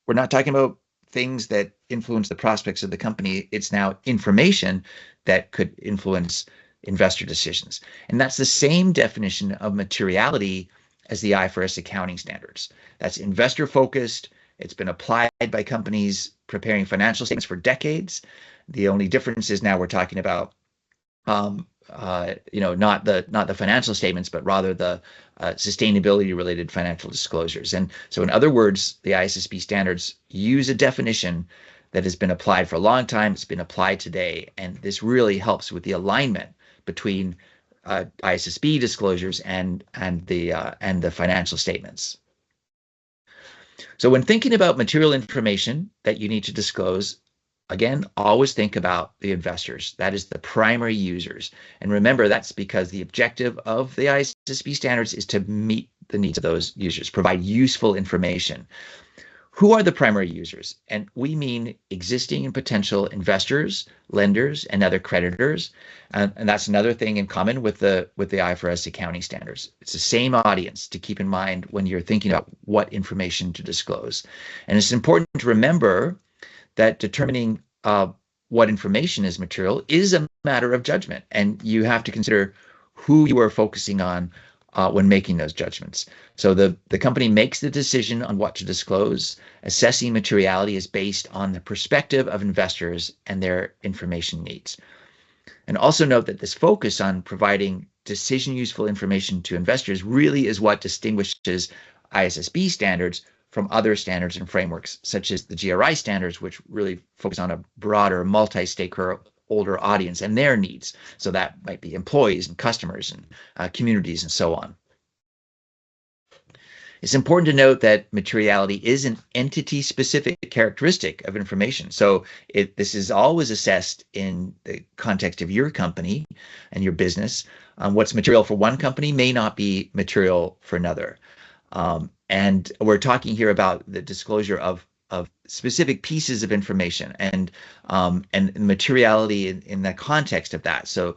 we're not talking about things that influence the prospects of the company. It's now information that could influence investor decisions. And that's the same definition of materiality as the IFRS accounting standards. That's investor focused. It's been applied by companies preparing financial statements for decades. The only difference is now we're talking about not the financial statements, but rather the sustainability related financial disclosures. And so in other words, the ISSB standards use a definition that has been applied for a long time. It's been applied today. And this really helps with the alignment between ISSB disclosures and the financial statements. So when thinking about material information that you need to disclose, again, always think about the investors. That is the primary users. And remember, that's because the objective of the ISSB standards is to meet the needs of those users, provide useful information. Who are the primary users? And we mean existing and potential investors, lenders, and other creditors. And that's another thing in common with the IFRS accounting standards. It's the same audience to keep in mind when you're thinking about what information to disclose. And it's important to remember that determining what information is material is a matter of judgment, and you have to consider who you are focusing on when making those judgments. So the company makes the decision on what to disclose. Assessing materiality is based on the perspective of investors and their information needs. And also note that this focus on providing decision useful information to investors really is what distinguishes ISSB standards from other standards and frameworks, such as the GRI standards, which really focus on a broader multi-stakeholder audience and their needs. So that might be employees and customers and communities and so on. It's important to note that materiality is an entity-specific characteristic of information. So this is always assessed in the context of your company and your business. What's material for one company may not be material for another. And we're talking here about the disclosure of specific pieces of information and materiality in the context of that. So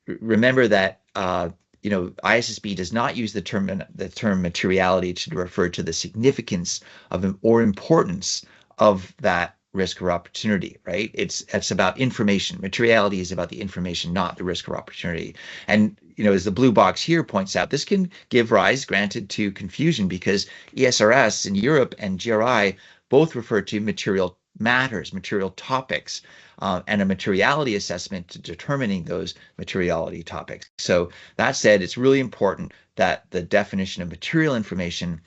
remember that ISSB does not use the term materiality to refer to the significance of or importance of that risk or opportunity, right? It's about information. Materiality is about the information, not the risk or opportunity. And as the blue box here points out, this can give rise, granted, to confusion because ESRS in Europe and GRI both refer to material matters, material topics, and a materiality assessment to determining those materiality topics. So that said, it's really important that the definition of material information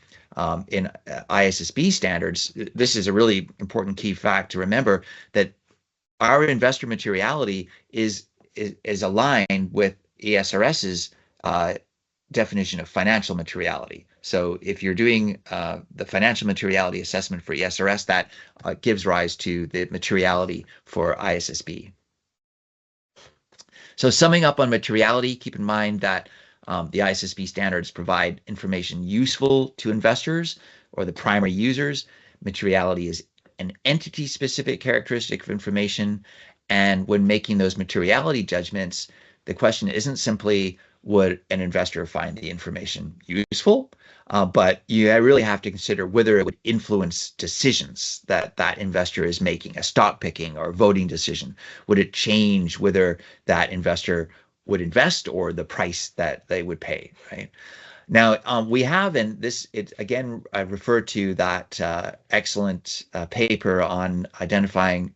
in ISSB standards, this is a really important key fact to remember, that our investor materiality is aligned with ESRS's definition of financial materiality. So if you're doing the financial materiality assessment for ESRS, that gives rise to the materiality for ISSB. So summing up on materiality, keep in mind that the ISSB standards provide information useful to investors or the primary users. Materiality is an entity-specific characteristic of information. And when making those materiality judgments, the question isn't simply, would an investor find the information useful? But you really have to consider whether it would influence decisions that that investor is making, a stock picking or voting decision. Would it change whether that investor would invest or the price that they would pay, right? Now, we have, and this, it again, I refer to that excellent paper on identifying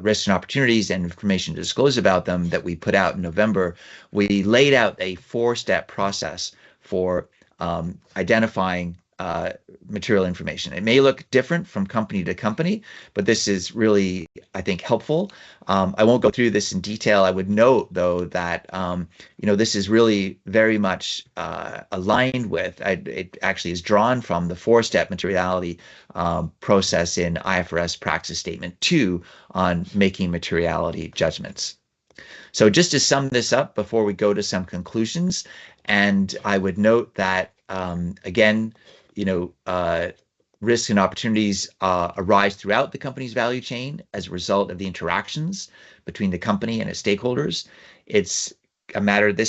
risks and opportunities and information to disclose about them that we put out in November. We laid out a 4-step process for identifying material information. It may look different from company to company, but this is really, I think, helpful. I won't go through this in detail. I would note, though, that this is really very much aligned with, it actually is drawn from the 4-step materiality process in IFRS Practice Statement 2 on making materiality judgments. So just to sum this up before we go to some conclusions, and I would note that, again, risks and opportunities arise throughout the company's value chain as a result of the interactions between the company and its stakeholders. This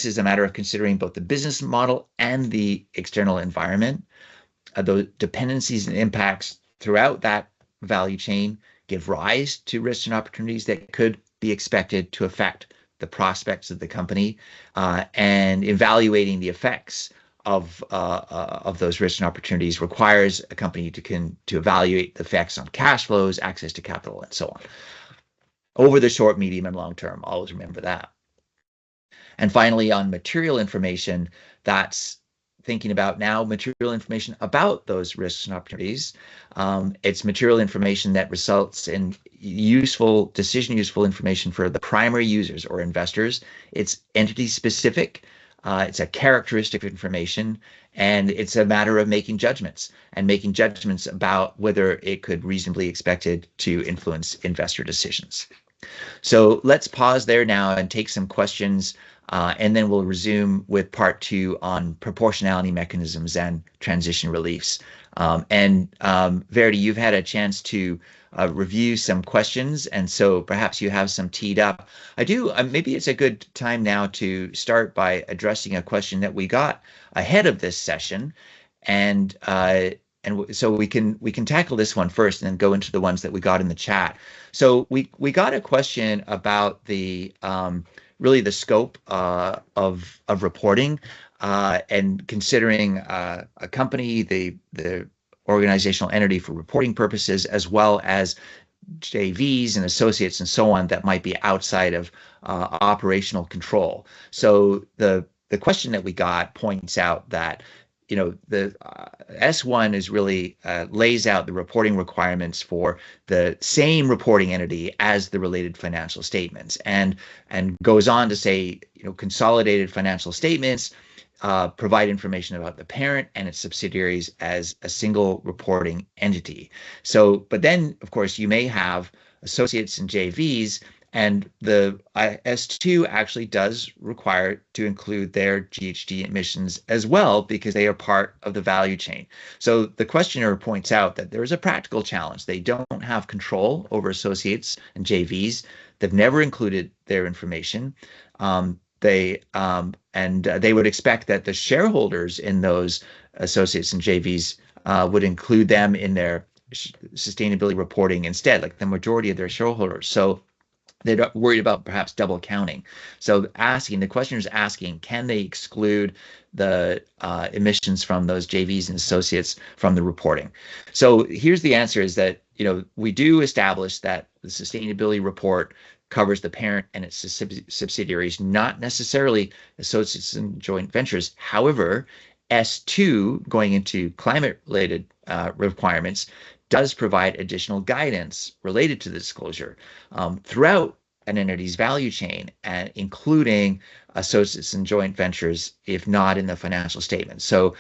is a matter of considering both the business model and the external environment. The dependencies and impacts throughout that value chain give rise to risks and opportunities that could be expected to affect the prospects of the company, and evaluating the effects of those risks and opportunities requires a company to evaluate the effects on cash flows, access to capital, and so on. Over the short, medium, and long term, always remember that. And finally, on material information, that's thinking about now material information about those risks and opportunities. It's material information that results in useful information for the primary users or investors. It's entity specific. It's a characteristic of information, and it's a matter of making judgments about whether it could reasonably expected to influence investor decisions. So let's pause there now and take some questions, and then we'll resume with part 2 on proportionality mechanisms and transition reliefs. Verity, you've had a chance to review some questions, and so perhaps you have some teed up. I do. Maybe it's a good time now to start by addressing a question that we got ahead of this session, and so we can tackle this one first, and then go into the ones that we got in the chat. So we got a question about the really the scope of reporting, and considering a company, the organizational entity for reporting purposes, as well as JVs and associates and so on that might be outside of operational control. So the question that we got points out that the S1 is really lays out the reporting requirements for the same reporting entity as the related financial statements, and goes on to say, consolidated financial statements provide information about the parent and its subsidiaries as a single reporting entity. So, but then, of course, you may have associates and JVs, and the S2 actually does require to include their GHG emissions as well, because they are part of the value chain. So the questioner points out that there is a practical challenge. They don't have control over associates and JVs. They've never included their information. They would expect that the shareholders in those associates and JVs would include them in their sustainability reporting instead, like the majority of their shareholders. So they're worried about perhaps double counting. So the questioner is asking, can they exclude the emissions from those JVs and associates from the reporting? So here's the answer: is that we do establish that the sustainability report covers the parent and its subsidiaries, not necessarily associates and joint ventures. However, S2, going into climate-related requirements, does provide additional guidance related to the disclosure throughout an entity's value chain, and including associates and joint ventures, if not in the financial statements. So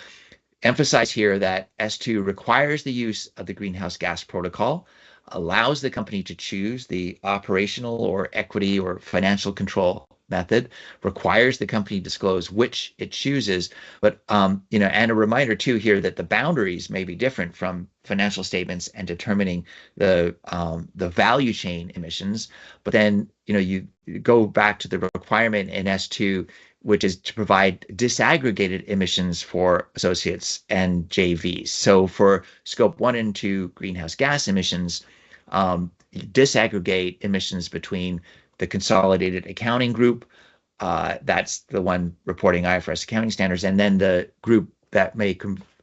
emphasize here that S2 requires the use of the greenhouse gas protocol, allows the company to choose the operational or equity or financial control method requires the company disclose which it chooses. But and a reminder too here that the boundaries may be different from financial statements and determining the value chain emissions. But then you go back to the requirement in S2, which is to provide disaggregated emissions for associates and JVs. So for scope 1 and 2 greenhouse gas emissions, disaggregate emissions between the consolidated accounting group, that's the one reporting IFRS accounting standards, and then the group that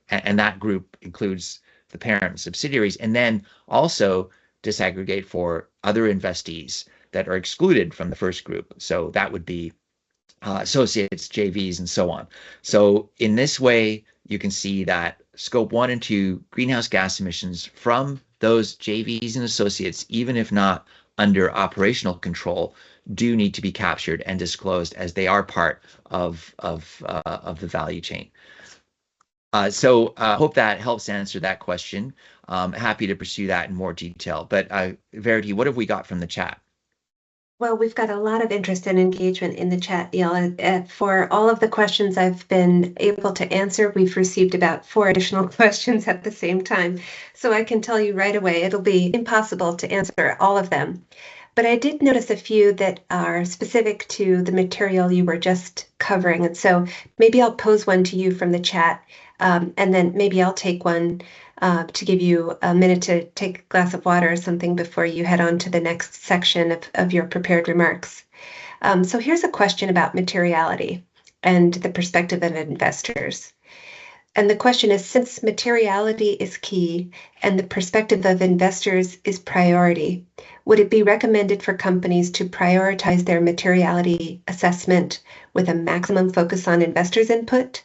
and that group includes the parent and subsidiaries, and then also disaggregate for other investees that are excluded from the first group. So that would be associates, JVs, and so on. So in this way, you can see that scope 1 and 2 greenhouse gas emissions from those JVs and associates, even if not under operational control, do need to be captured and disclosed as they are part of the value chain. So I hope that helps answer that question. Happy to pursue that in more detail. But Verity, what have we got from the chat? Well, we've got a lot of interest and engagement in the chat, Neil. For all of the questions I've been able to answer, we've received about 4 additional questions at the same time. So I can tell you right away, it'll be impossible to answer all of them. But I did notice a few that are specific to the material you were just covering. And so maybe I'll pose one to you from the chat, and then maybe I'll take one to give you a minute to take a glass of water or something before you head on to the next section of your prepared remarks. So here's a question about materiality and the perspective of investors. And the question is, since materiality is key and the perspective of investors is priority, would it be recommended for companies to prioritize their materiality assessment with a maximum focus on investors' input,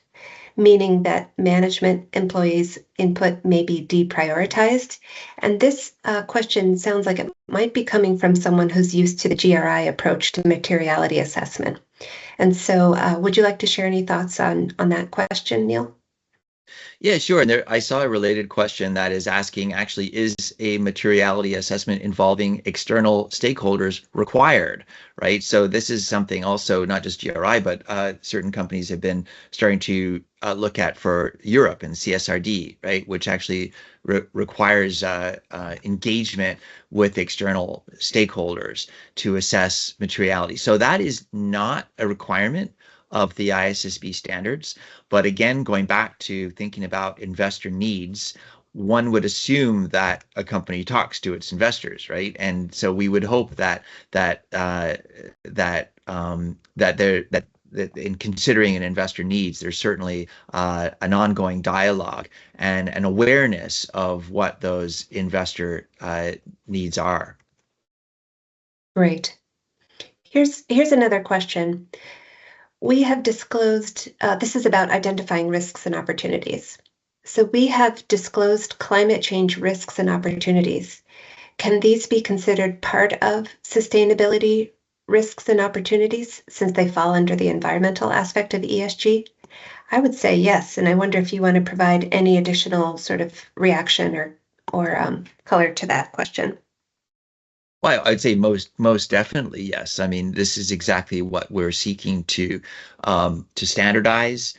meaning that management employees' input may be deprioritized? And this question sounds like it might be coming from someone who's used to the GRI approach to materiality assessment. And so would you like to share any thoughts on that question, Neil? Yeah, sure. And I saw a related question that is asking, actually, is a materiality assessment involving external stakeholders required, right? So this is something also, not just GRI, but certain companies have been starting to look at for Europe and CSRD, right? Which actually requires engagement with external stakeholders to assess materiality. So that is not a requirement of the ISSB standards. But again, going back to thinking about investor needs, one would assume that a company talks to its investors, right? And so we would hope that in considering an investor needs, there's certainly an ongoing dialogue and an awareness of what those investor needs are. Great. Here's another question. We have disclosed, this is about identifying risks and opportunities. So we have disclosed climate change risks and opportunities. Can these be considered part of sustainability risks and opportunities since they fall under the environmental aspect of ESG? I would say yes, and I wonder if you want to provide any additional sort of reaction or color to that question. Well, I'd say most definitely yes. I mean, this is exactly what we're seeking to standardize,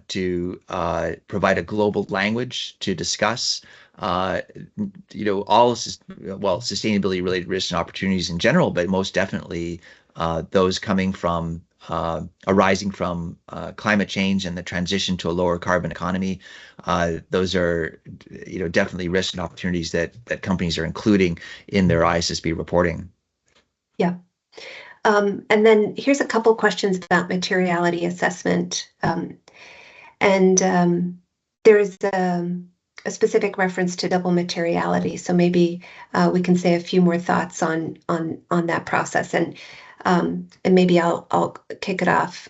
to provide a global language to discuss, all sustainability related risks and opportunities in general, but most definitely those coming from arising from climate change and the transition to a lower carbon economy. Those are, definitely risks and opportunities that companies are including in their ISSB reporting. Yeah. And then here's a couple questions about materiality assessment. There is a specific reference to double materiality. So maybe we can say a few more thoughts on that process. And maybe I'll kick it off.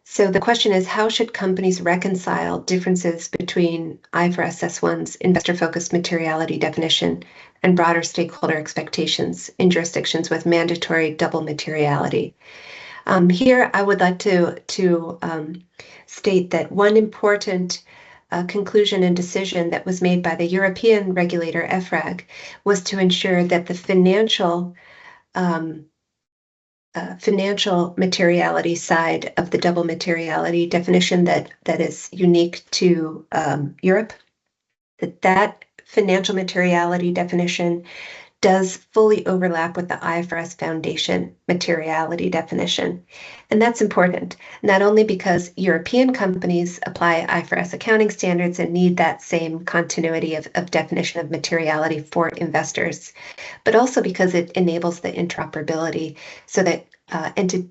So the question is, how should companies reconcile differences between IFRS S1's investor-focused materiality definition and broader stakeholder expectations in jurisdictions with mandatory double materiality? Here, I would like to state that one important conclusion and decision that was made by the European regulator EFRAG was to ensure that the financial financial materiality side of the double materiality definition that is unique to Europe, that financial materiality definition does fully overlap with the IFRS Foundation materiality definition. And that's important, not only because European companies apply IFRS accounting standards and need that same continuity of definition of materiality for investors, but also because it enables the interoperability so that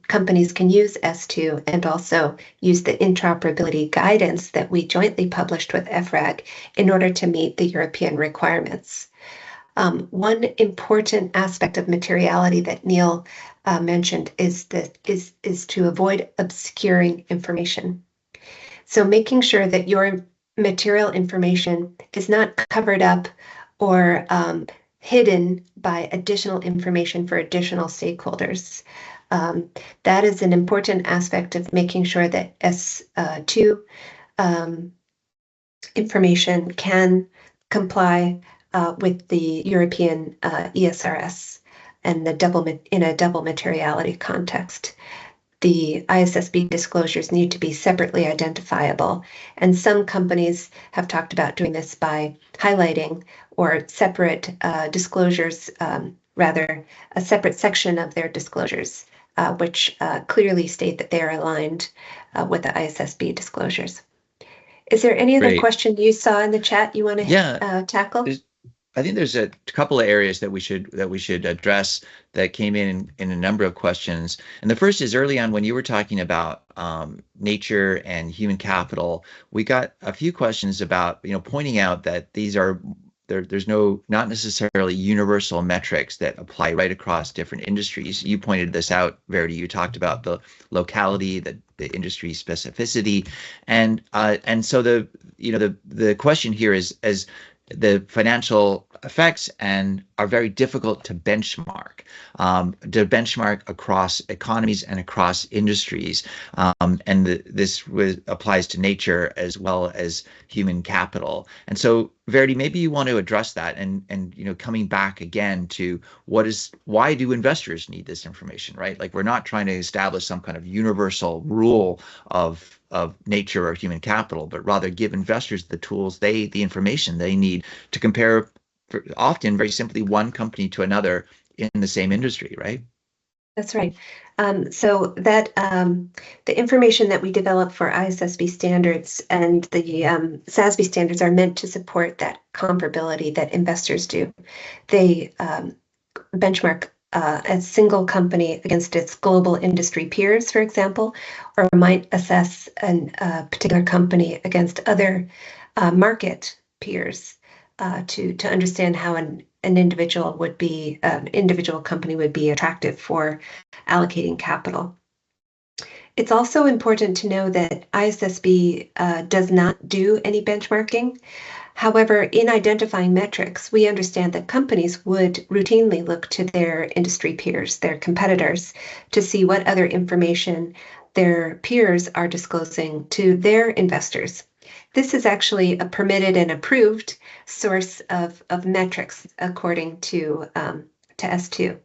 companies can use S2 and also use the interoperability guidance that we jointly published with EFRAG in order to meet the European requirements. One important aspect of materiality that Neil mentioned is to avoid obscuring information. So making sure that your material information is not covered up or hidden by additional information for additional stakeholders. That is an important aspect of making sure that S2 information can comply with the European ESRS and in a double materiality context. The ISSB disclosures need to be separately identifiable, and some companies have talked about doing this by highlighting or separate disclosures, rather a separate section of their disclosures, which clearly state that they are aligned with the ISSB disclosures. Is there any other question you saw in the chat you want to tackle? I think there's a couple of areas that we should address that came in a number of questions. And the first is early on when you were talking about nature and human capital, we got a few questions about pointing out that these are there's not necessarily universal metrics that apply right across different industries. You pointed this out, Verity. You talked about the locality, the industry specificity, and so the question here is as the financial effects and are very difficult to benchmark across economies and across industries. And this applies to nature as well as human capital. And so, Verity, maybe you want to address that and coming back again to why do investors need this information, right? Like, we're not trying to establish some kind of universal rule of nature or human capital, but rather give investors the tools, the information they need to compare, often very simply, one company to another in the same industry, right? That's right. So that the information that we develop for ISSB standards and the SASB standards are meant to support that comparability that investors do. They benchmark a single company against its global industry peers, for example, or might assess a particular company against other market peers to understand how an individual company would be attractive for allocating capital. It's also important to know that ISSB does not do any benchmarking. However, in identifying metrics, we understand that companies would routinely look to their industry peers, their competitors, to see what other information their peers are disclosing to their investors. This is actually a permitted and approved source of metrics according to S2.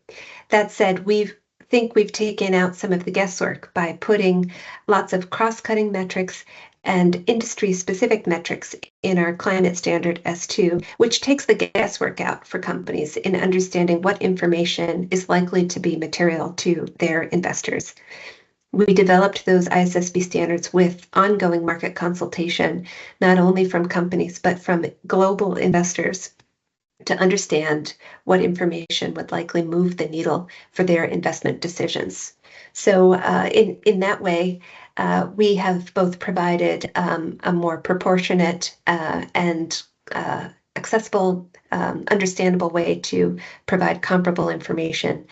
That said, we think we've taken out some of the guesswork by putting lots of cross-cutting metrics and industry-specific metrics in our climate standard S2, which takes the guesswork out for companies in understanding what information is likely to be material to their investors. We developed those ISSB standards with ongoing market consultation, not only from companies, but from global investors, to understand what information would likely move the needle for their investment decisions. So in that way, we have both provided a more proportionate and accessible, understandable way to provide comparable information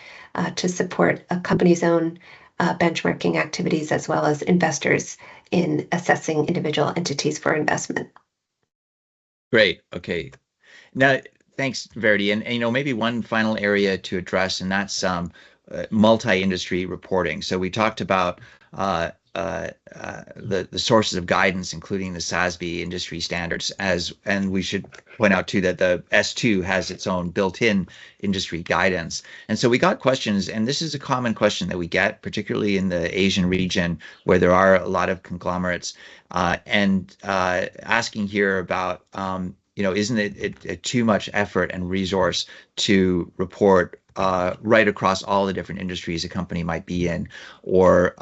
to support a company's own benchmarking activities as well as investors in assessing individual entities for investment. Great. Okay. Now, thanks, Verity. And maybe one final area to address, and that's multi-industry reporting. So we talked about the sources of guidance, including the SASB industry standards, and we should point out too that the S2 has its own built-in industry guidance. And so we got questions, and this is a common question that we get, particularly in the Asian region where there are a lot of conglomerates, and asking here about, isn't it too much effort and resource to report right across all the different industries a company might be in, or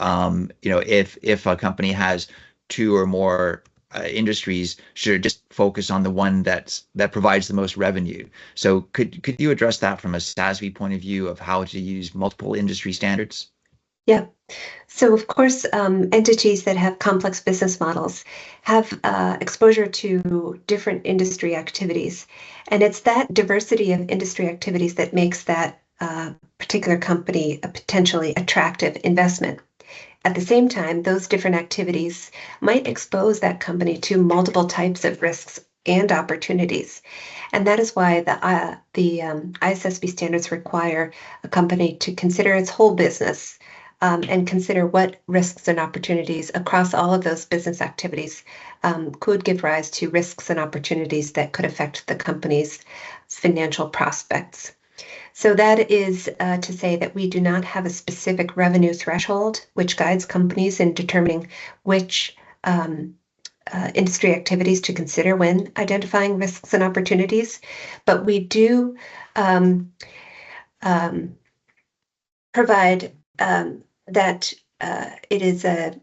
if a company has two or more industries, should it just focus on the one that provides the most revenue? So could you address that from a SASB point of view of how to use multiple industry standards? Yeah. So of course, entities that have complex business models have exposure to different industry activities. And it's that diversity of industry activities that makes that particular company a potentially attractive investment. At the same time, those different activities might expose that company to multiple types of risks and opportunities. And that is why the ISSB standards require a company to consider its whole business, and consider what risks and opportunities across all of those business activities could give rise to risks and opportunities that could affect the company's financial prospects. So that is to say that we do not have a specific revenue threshold which guides companies in determining which industry activities to consider when identifying risks and opportunities, but we do provide that it is a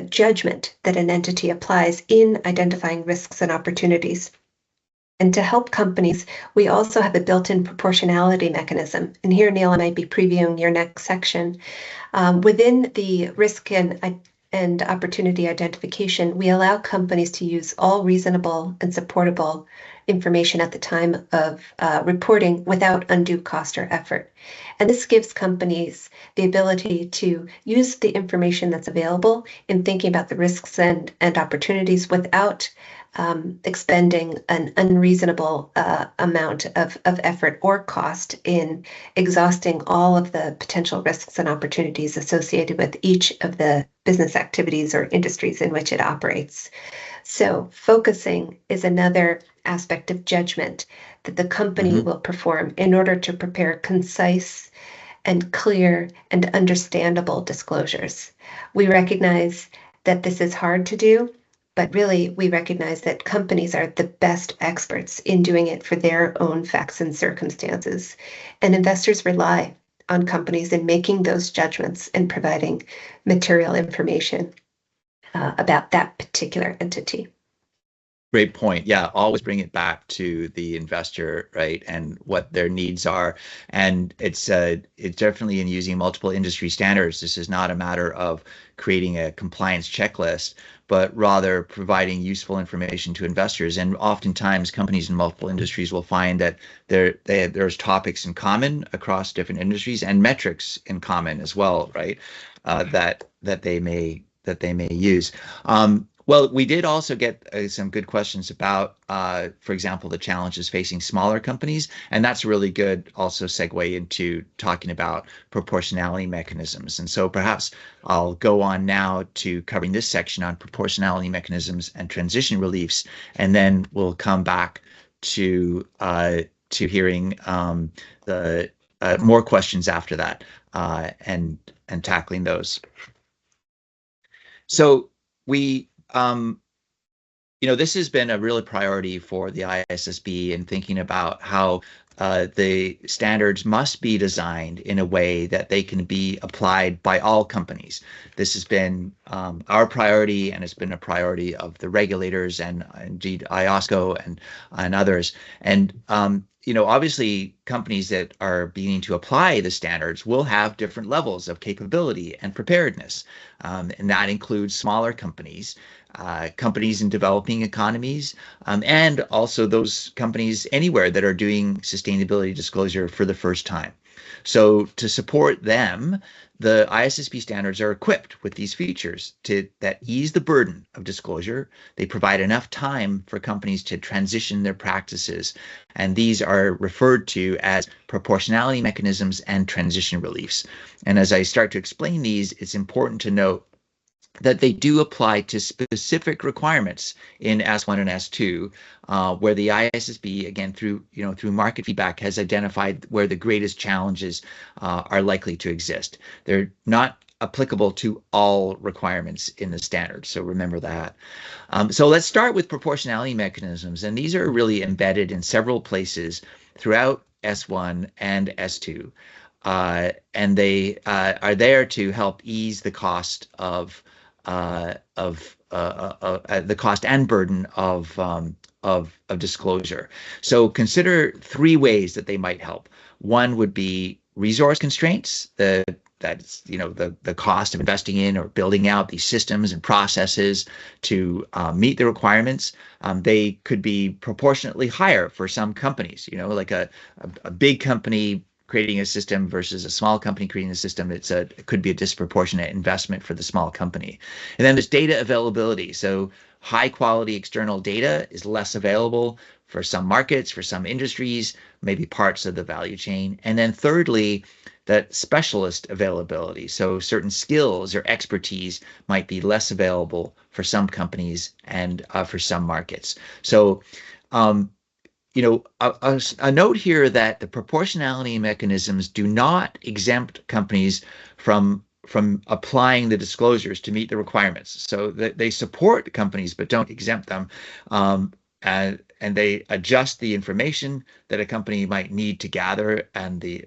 judgment that an entity applies in identifying risks and opportunities. And to help companies, we also have a built-in proportionality mechanism. And here, Neil, I might be previewing your next section. Within the risk and opportunity identification, we allow companies to use all reasonable and supportable information at the time of reporting without undue cost or effort. And this gives companies the ability to use the information that's available in thinking about the risks and opportunities without expending an unreasonable amount of effort or cost in exhausting all of the potential risks and opportunities associated with each of the business activities or industries in which it operates. So focusing is another aspect of judgment that the company will perform in order to prepare concise and clear and understandable disclosures. We recognize that this is hard to do, but really we recognize that companies are the best experts in doing it for their own facts and circumstances. And investors rely on companies in making those judgments and providing material information about that particular entity. Great point. Yeah, always bring it back to the investor, right, and what their needs are. And it's definitely in using multiple industry standards. This is not a matter of creating a compliance checklist, but rather providing useful information to investors. And oftentimes, companies in multiple industries will find that there's topics in common across different industries and metrics in common as well, right? That they may use. Well, we did also get some good questions about, for example, the challenges facing smaller companies, and that's a really good also segue into talking about proportionality mechanisms. And so perhaps I'll go on now to covering this section on proportionality mechanisms and transition reliefs, and then we'll come back to hearing the more questions after that, and tackling those. So we this has been a real priority for the ISSB in thinking about how the standards must be designed in a way that they can be applied by all companies. This has been our priority, and it's been a priority of the regulators and indeed IOSCO and others. And obviously, companies that are beginning to apply the standards will have different levels of capability and preparedness. And that includes smaller companies, companies in developing economies, and also those companies anywhere that are doing sustainability disclosure for the first time. So to support them, the ISSB standards are equipped with these features that ease the burden of disclosure. They provide enough time for companies to transition their practices, and these are referred to as proportionality mechanisms and transition reliefs. And as I start to explain these, it's important to note that they do apply to specific requirements in S1 and S2, where the ISSB, again, through market feedback, has identified where the greatest challenges are likely to exist. They're not applicable to all requirements in the standard, so remember that. So let's start with proportionality mechanisms, and these are really embedded in several places throughout S1 and S2, and they are there to help ease the cost the cost and burden of disclosure. So consider three ways that they might help. One would be resource constraints, that's the cost of investing in or building out these systems and processes to meet the requirements. They could be proportionately higher for some companies. Like a big company creating a system versus a small company creating a system, it could be a disproportionate investment for the small company. And then there's data availability. So high quality external data is less available for some markets, for some industries, maybe parts of the value chain. And then thirdly, that specialist availability. So certain skills or expertise might be less available for some companies and for some markets. So a note here that the proportionality mechanisms do not exempt companies from applying the disclosures to meet the requirements. So they support companies but don't exempt them, and they adjust the information that a company might need to gather and the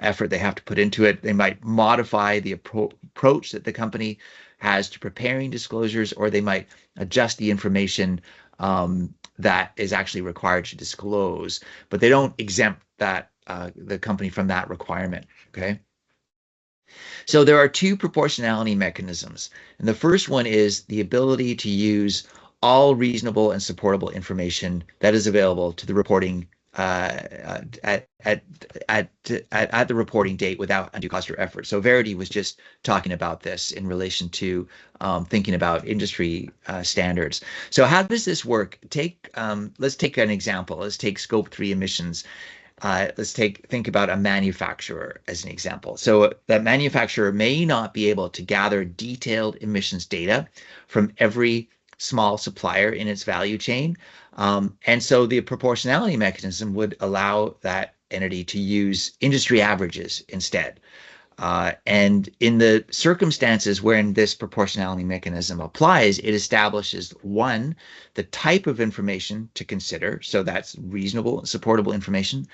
effort they have to put into it. They might modify the approach that the company has to preparing disclosures, or they might adjust the information that is actually required to disclose, but they don't exempt the company from that requirement. Okay. So there are two proportionality mechanisms, and the first one is the ability to use all reasonable and supportable information that is available to the reporting at the reporting date without undue cost or effort. So Verity was just talking about this in relation to thinking about industry standards. So how does this work? Let's take an example. Let's take Scope 3 emissions. Let's think about a manufacturer as an example. So that manufacturer may not be able to gather detailed emissions data from every small supplier in its value chain. And so the proportionality mechanism would allow that entity to use industry averages instead. And in the circumstances wherein this proportionality mechanism applies, it establishes, one, the type of information to consider, so that's reasonable and supportable information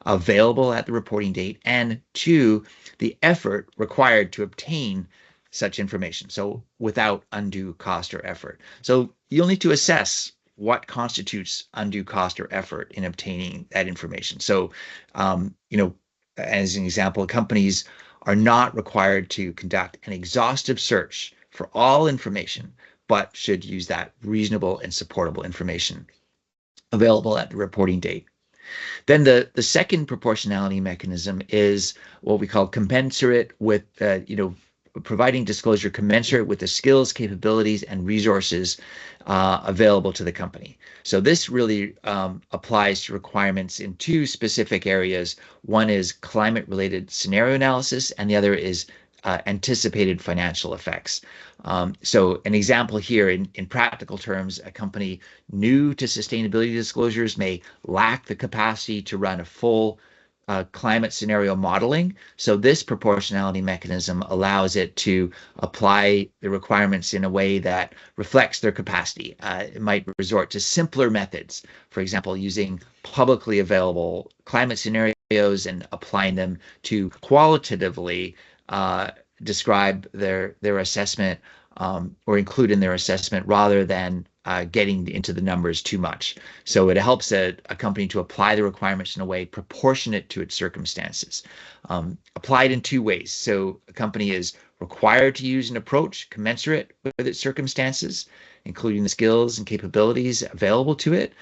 available at the reporting date, and two, the effort required to obtain such information, so without undue cost or effort. So you'll need to assess what constitutes undue cost or effort in obtaining that information. So, as an example, companies are not required to conduct an exhaustive search for all information, but should use that reasonable and supportable information available at the reporting date. Then the second proportionality mechanism is what we call commensurate with, providing disclosure commensurate with the skills, capabilities, and resources available to the company. So this really applies to requirements in two specific areas. One is climate-related scenario analysis, and the other is anticipated financial effects. So an example here, in practical terms, a company new to sustainability disclosures may lack the capacity to run a full climate scenario modeling. So this proportionality mechanism allows it to apply the requirements in a way that reflects their capacity. It might resort to simpler methods, for example, using publicly available climate scenarios and applying them to qualitatively describe their assessment or include in their assessment rather than getting into the numbers too much. So it helps a company to apply the requirements in a way proportionate to its circumstances. Applied in two ways. So a company is required to use an approach commensurate with its circumstances, including the skills and capabilities available to it,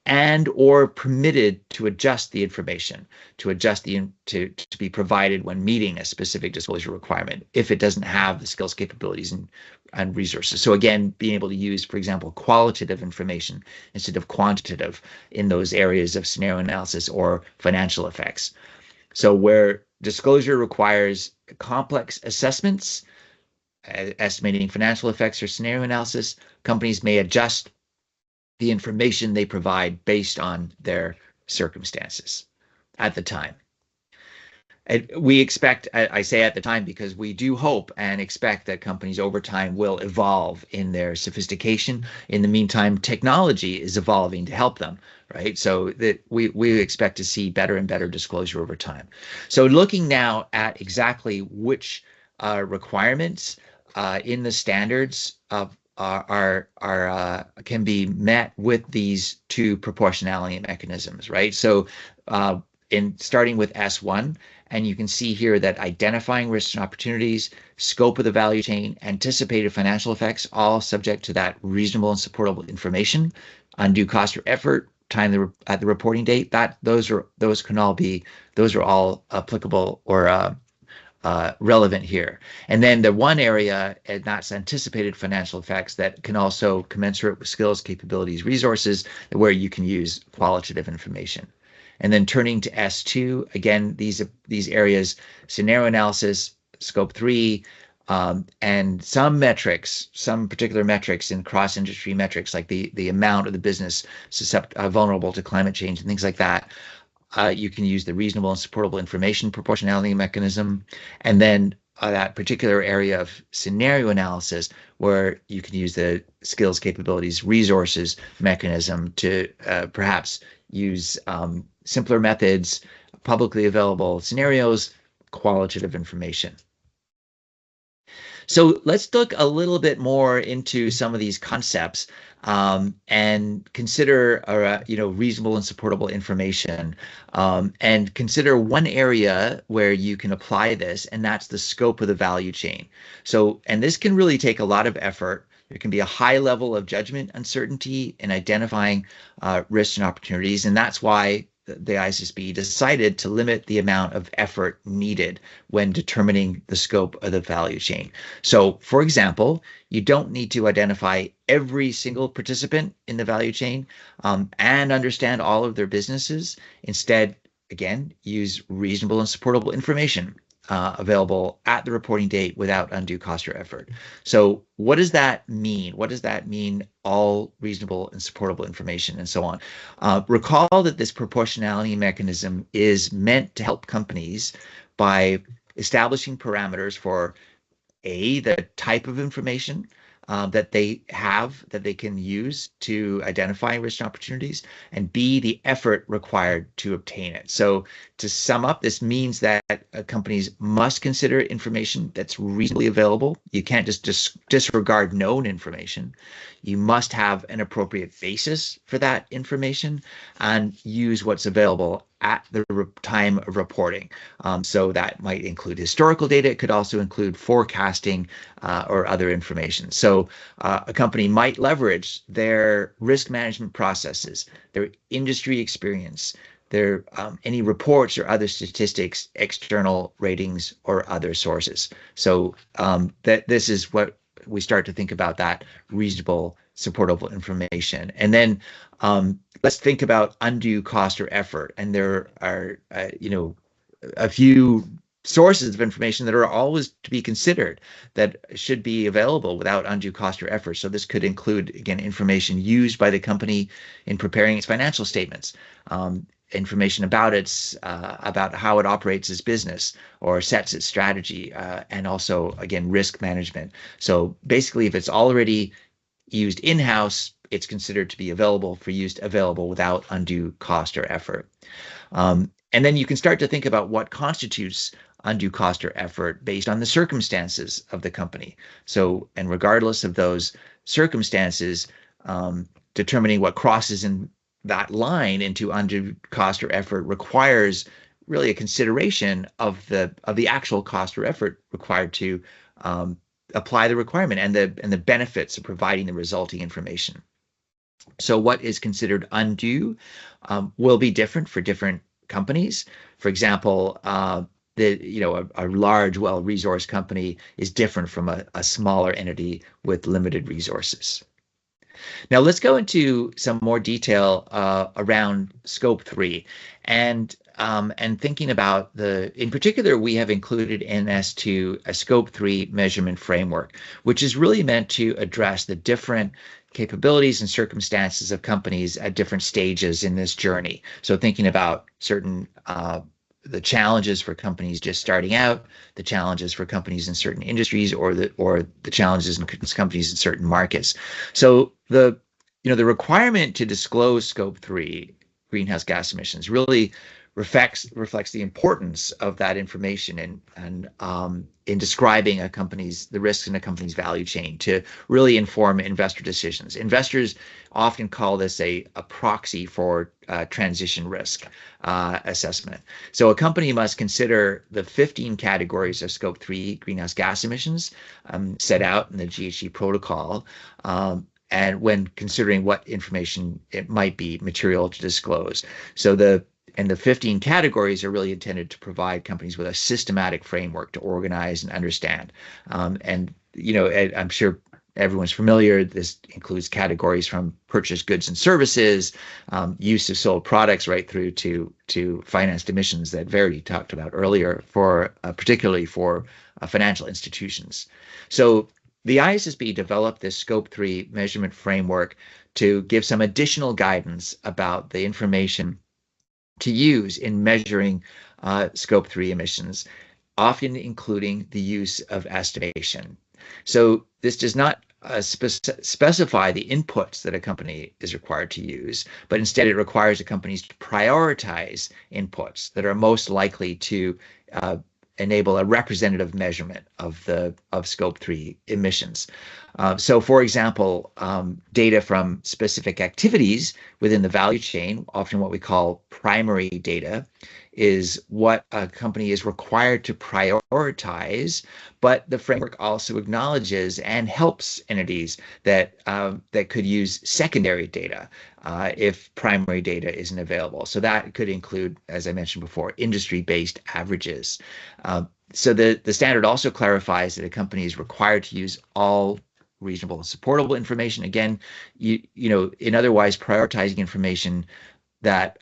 and or permitted to adjust the information, to be provided when meeting a specific disclosure requirement if it doesn't have the skills, capabilities, and resources. So again, being able to use, for example, qualitative information instead of quantitative in those areas of scenario analysis or financial effects. So where disclosure requires complex assessments, estimating financial effects or scenario analysis, companies may adjust the information they provide based on their circumstances at the time. We expect, I say at the time because we do hope and expect that companies over time will evolve in their sophistication. In the meantime, technology is evolving to help them, right? So that we expect to see better and better disclosure over time. So looking now at exactly which requirements in the standards can be met with these two proportionality mechanisms, right? So in starting with S1, and you can see here that identifying risks and opportunities, scope of the value chain, anticipated financial effects, all subject to that reasonable and supportable information, undue cost or effort, time at the reporting date. Those are all applicable or relevant here. And then the one area, and that's anticipated financial effects, that can also commensurate with skills, capabilities, resources, where you can use qualitative information. And then turning to S2, again, these areas, scenario analysis, scope 3, and some particular metrics in cross-industry metrics, like the amount of the business vulnerable to climate change and things like that. You can use the reasonable and supportable information proportionality mechanism. And then that particular area of scenario analysis, where you can use the skills, capabilities, resources mechanism to perhaps use simpler methods, publicly available scenarios, qualitative information. So let's look a little bit more into some of these concepts and consider reasonable and supportable information, and consider one area where you can apply this, and that's the scope of the value chain. So, and this can really take a lot of effort. There can be a high level of judgment uncertainty in identifying risks and opportunities, and that's why the ISSB decided to limit the amount of effort needed when determining the scope of the value chain. So, for example, you don't need to identify every single participant in the value chain and understand all of their businesses. Instead, again, use reasonable and supportable information available at the reporting date without undue cost or effort. So what does that mean? What does that mean, all reasonable and supportable information and so on? Recall that this proportionality mechanism is meant to help companies by establishing parameters for A, the type of information that they can use to identify risk and opportunities, and B, the effort required to obtain it. So to sum up, this means that companies must consider information that's reasonably available. You can't just disregard known information. You must have an appropriate basis for that information and use what's available at the time of reporting. So that might include historical data. It could also include forecasting or other information. So a company might leverage their risk management processes, their industry experience, their any reports or other statistics, external ratings, or other sources. So that this is what we start to think about, that reasonable, supportable information. And then let's think about undue cost or effort. And there are, a few sources of information that are always to be considered that should be available without undue cost or effort. So this could include, again, information used by the company in preparing its financial statements, information about about how it operates its business or sets its strategy, and also, again, risk management. So basically, if it's already used in-house, it's considered to be available without undue cost or effort. And then you can start to think about what constitutes undue cost or effort based on the circumstances of the company. So, and regardless of those circumstances, determining what crosses in that line into undue cost or effort requires really a consideration of the actual cost or effort required to apply the requirement and the benefits of providing the resulting information. So what is considered undue will be different for different companies. For example, a large, well-resourced company is different from a smaller entity with limited resources. Now let's go into some more detail around scope 3. And and thinking about in particular, we have included in S2 a Scope 3 measurement framework, which is really meant to address the different capabilities and circumstances of companies at different stages in this journey. So thinking about certain the challenges for companies just starting out, the challenges for companies in certain industries, or the challenges in companies in certain markets. So the requirement to disclose Scope 3 greenhouse gas emissions really reflects the importance of that information in describing the risks in a company's value chain to really inform investor decisions. Investors often call this a proxy for transition risk assessment. So a company must consider the 15 categories of Scope 3 greenhouse gas emissions set out in the GHG protocol, and when considering what information it might be material to disclose. So the 15 categories are really intended to provide companies with a systematic framework to organize and understand. And I'm sure everyone's familiar. This includes categories from purchased goods and services, use of sold products, right through to financed emissions that Verity talked about earlier, particularly for financial institutions. So the ISSB developed this Scope 3 measurement framework to give some additional guidance about the information to use in measuring Scope 3 emissions, often including the use of estimation. So this does not specify the inputs that a company is required to use, but instead it requires the companies to prioritize inputs that are most likely to enable a representative measurement of Scope 3 emissions. So, for example, data from specific activities within the value chain, often what we call primary data, is what a company is required to prioritize, but the framework also acknowledges and helps entities that could use secondary data if primary data isn't available. So that could include, as I mentioned before, industry-based averages. So the standard also clarifies that a company is required to use all reasonable and supportable information. Again, in otherwise prioritizing information that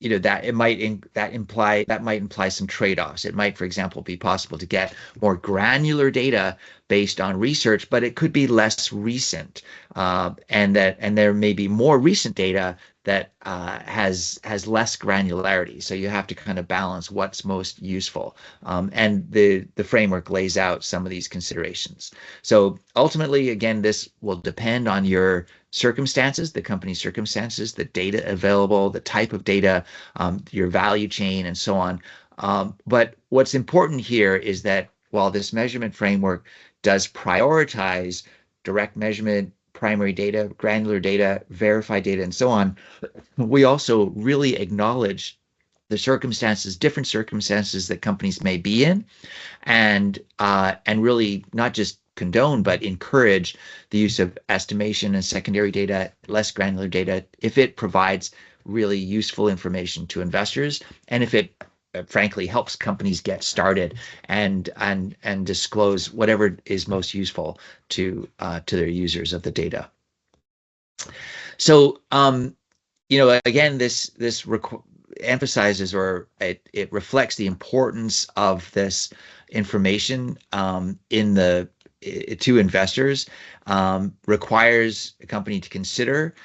that might imply some trade-offs. It might, for example, be possible to get more granular data based on research, but it could be less recent, and there may be more recent data that has less granularity. So you have to kind of balance what's most useful, and the framework lays out some of these considerations. So ultimately, again, this will depend on your circumstances, the company's circumstances, the data available, the type of data, your value chain, and so on. But what's important here is that while this measurement framework does prioritize direct measurement, primary data, granular data, verified data, and so on, we also really acknowledge the different circumstances that companies may be in, and really not just condone, but encourage the use of estimation and secondary data, less granular data, if it provides really useful information to investors, and if it frankly helps companies get started and disclose whatever is most useful to their users of the data. So again, this emphasizes, or it reflects the importance of this information to investors, requires a company to consider,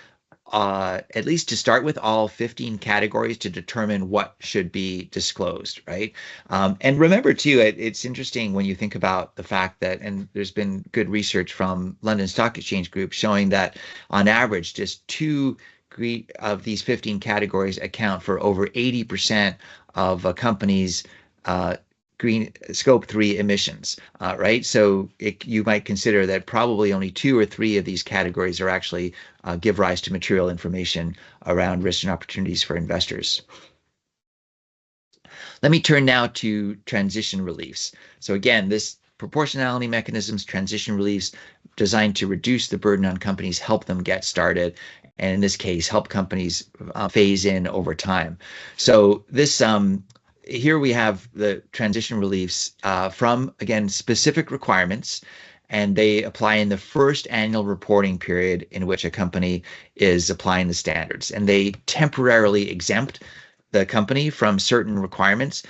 at least to start with, all 15 categories to determine what should be disclosed, right? And remember too, it's interesting when you think about the fact that, and there's been good research from London Stock Exchange Group showing that on average, just 2 of these 15 categories account for over 80% of a company's green Scope 3 emissions, right? So you might consider that probably only 2 or 3 of these categories are actually give rise to material information around risks and opportunities for investors. Let me turn now to transition reliefs. So again, this proportionality mechanisms, transition reliefs, designed to reduce the burden on companies, help them get started, and in this case, help companies phase in over time. So this here we have the transition reliefs from, again, specific requirements, and they apply in the first annual reporting period in which a company is applying the standards. And they temporarily exempt the company from certain requirements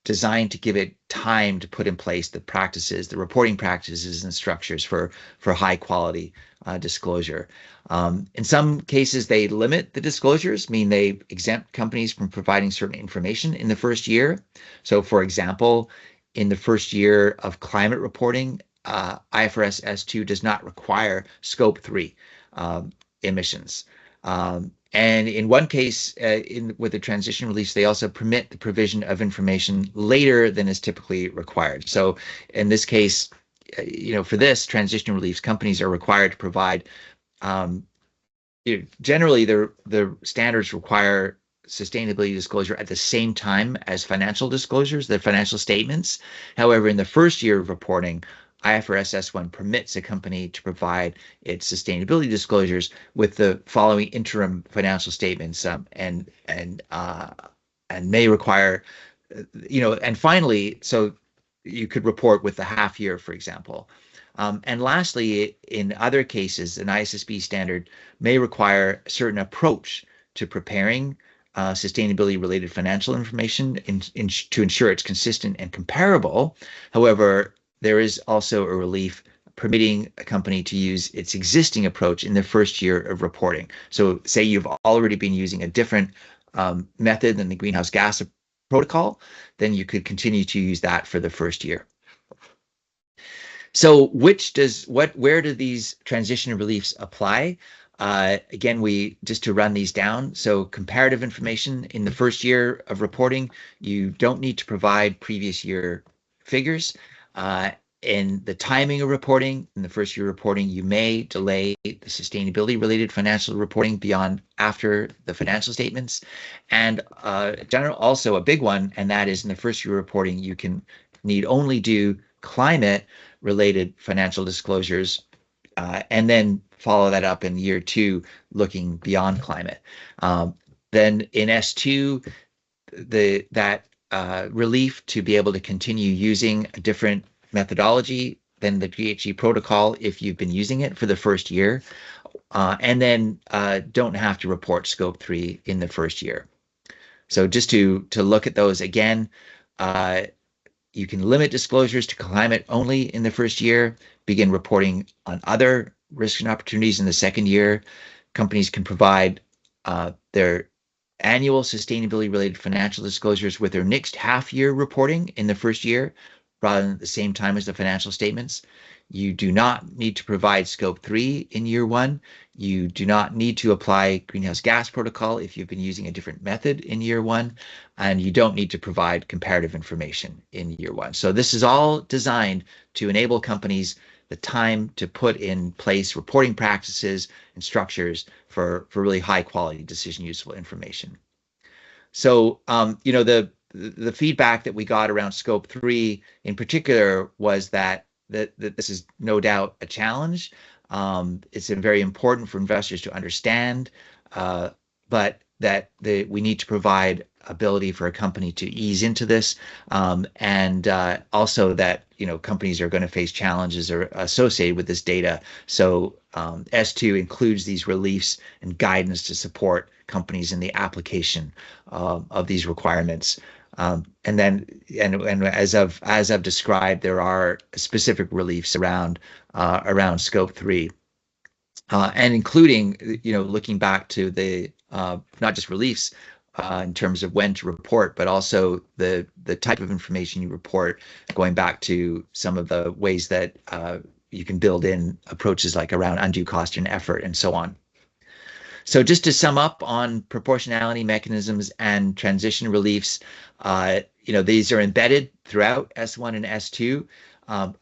designed to give it time to put in place the practices, the reporting practices and structures for high quality disclosure. In some cases, they limit the disclosures, mean they exempt companies from providing certain information in the first year. So for example, in the first year of climate reporting, IFRS S2 does not require scope 3 emissions. And in one case, with the transition release, they also permit the provision of information later than is typically required. So in this case, for this transition release, companies are required to provide, generally the standards require sustainability disclosure at the same time as financial disclosures, the financial statements. However, in the first year of reporting, IFRS S1 permits a company to provide its sustainability disclosures with the following interim financial statements, and may require, and finally, so you could report with the half year, for example. And lastly, in other cases, an ISSB standard may require a certain approach to preparing sustainability-related financial information to ensure it's consistent and comparable. However, there is also a relief permitting a company to use its existing approach in the first year of reporting. So say you've already been using a different method than the greenhouse gas protocol, then you could continue to use that for the first year. So where do these transition reliefs apply? Again, just to run these down. So comparative information in the first year of reporting, you don't need to provide previous year figures. In the timing of reporting, in the first year reporting, you may delay the sustainability related financial reporting beyond after the financial statements. And also a big one, and that is in the first year reporting, you need only do climate related financial disclosures, and then follow that up in year 2, looking beyond climate. Then in S2, that relief to be able to continue using a different methodology than the GHG protocol if you've been using it for the first year, and then don't have to report scope 3 in the first year. So just to look at those again, you can limit disclosures to climate only in the first year, begin reporting on other risks and opportunities in the second year. Companies can provide their annual sustainability related financial disclosures with their next half year reporting in the first year, rather than at the same time as the financial statements. You do not need to provide scope 3 in year 1. You do not need to apply greenhouse gas protocol if you've been using a different method in year 1, and you don't need to provide comparative information in year 1. So this is all designed to enable companies the time to put in place reporting practices and structures for really high quality decision useful information. So, the feedback that we got around scope 3 in particular was that this is no doubt a challenge. It's very important for investors to understand, but that we need to provide ability for a company to ease into this, and also that companies are going to face challenges associated with this data. So S2 includes these reliefs and guidance to support companies in the application of these requirements. And as I've described, there are specific reliefs around scope 3, and including looking back to the not just reliefs in terms of when to report, but also the type of information you report, going back to some of the ways that you can build in approaches like around undue cost and effort and so on. So just to sum up on proportionality mechanisms and transition reliefs, these are embedded throughout S1 and S2,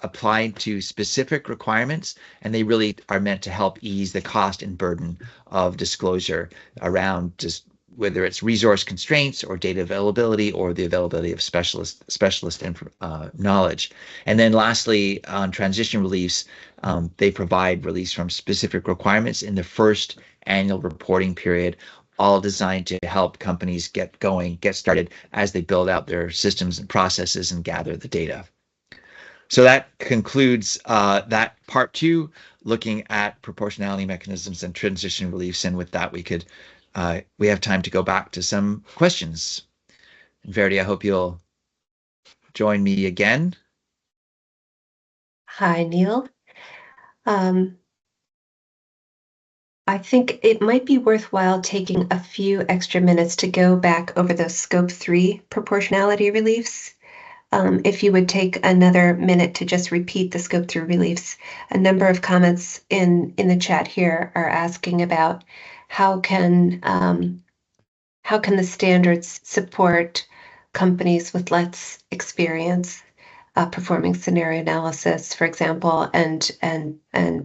applied to specific requirements, and they really are meant to help ease the cost and burden of disclosure around just whether it's resource constraints or data availability or the availability of specialist knowledge. And then lastly, on transition reliefs, they provide release from specific requirements in the first annual reporting period, all designed to help companies get started as they build out their systems and processes and gather the data. So that concludes that part 2, looking at proportionality mechanisms and transition reliefs. And with that, we could we have time to go back to some questions. Verity, I hope you'll join me again. Hi, Neil. I think it might be worthwhile taking a few extra minutes to go back over those Scope 3 proportionality reliefs. If you would take another minute to just repeat the Scope 3 reliefs. A number of comments in the chat here are asking about how can the standards support companies with less experience performing scenario analysis, for example, and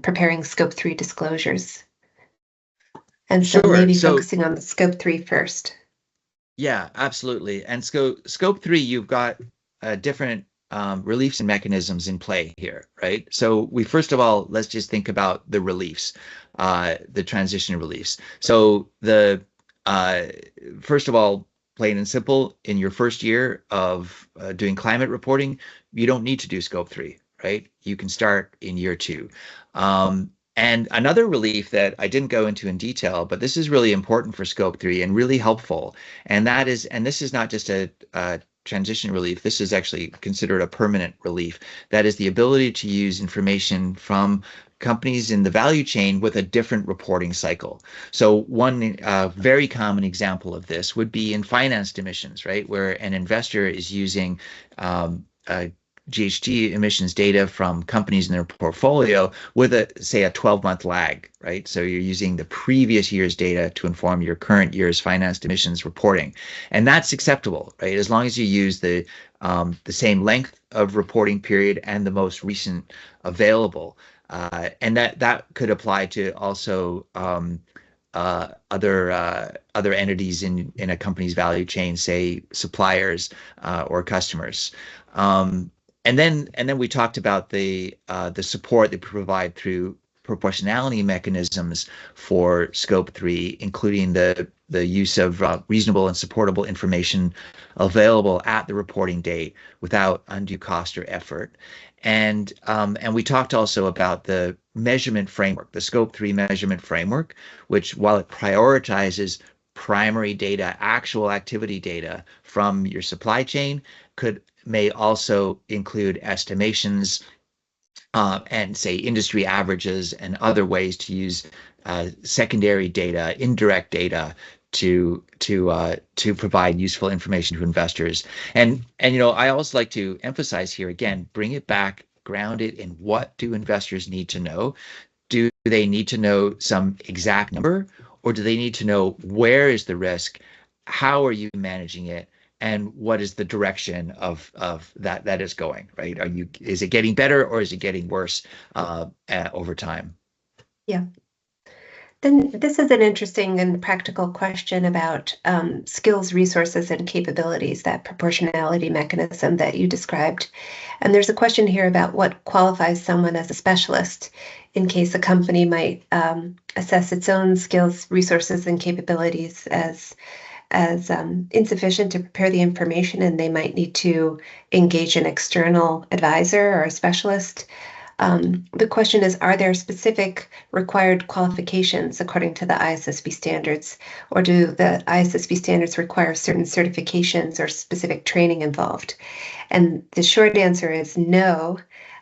preparing Scope 3 disclosures. And so Sure. maybe So focusing on the Scope 3 first. yeah, absolutely. And scope 3, you've got different reliefs and mechanisms in play here, right? So first of all, let's just think about the reliefs, the transition reliefs. So first of all, plain and simple, in your first year of doing climate reporting, you don't need to do scope 3, right? You can start in year 2. And another relief that I didn't go into in detail, but this is really important for scope 3 and really helpful, and this is not just a transition relief. This is actually considered a permanent relief. That is the ability to use information from companies in the value chain with a different reporting cycle. So one very common example of this would be in financed emissions, right? Where an investor is using GHG emissions data from companies in their portfolio with say a 12-month lag, right? So you're using the previous year's data to inform your current year's financed emissions reporting. And that's acceptable, right? As long as you use the same length of reporting period and the most recent available. And that could apply to also other entities in a company's value chain, say suppliers or customers. And then we talked about the support that we provide through proportionality mechanisms for scope 3, including the use of reasonable and supportable information available at the reporting date without undue cost or effort. And we talked also about the measurement framework, the scope 3 measurement framework, which, while it prioritizes primary data, actual activity data from your supply chain, may also include estimations and say industry averages and other ways to use secondary data, indirect data to provide useful information to investors. And I also like to emphasize here again, bring it back, ground it in what do investors need to know? Do they need to know some exact number, or do they need to know where is the risk? How are you managing it? And what is the direction of that is going, right? Is it getting better or is it getting worse over time? Yeah. Then this is an interesting and practical question about skills, resources, and capabilities, that proportionality mechanism that you described. And there's a question here about what qualifies someone as a specialist in case a company might assess its own skills, resources, and capabilities as insufficient to prepare the information, and they might need to engage an external advisor or a specialist. The question is, are there specific required qualifications according to the ISSB standards, or do the ISSB standards require certain certifications or specific training involved? And the short answer is no.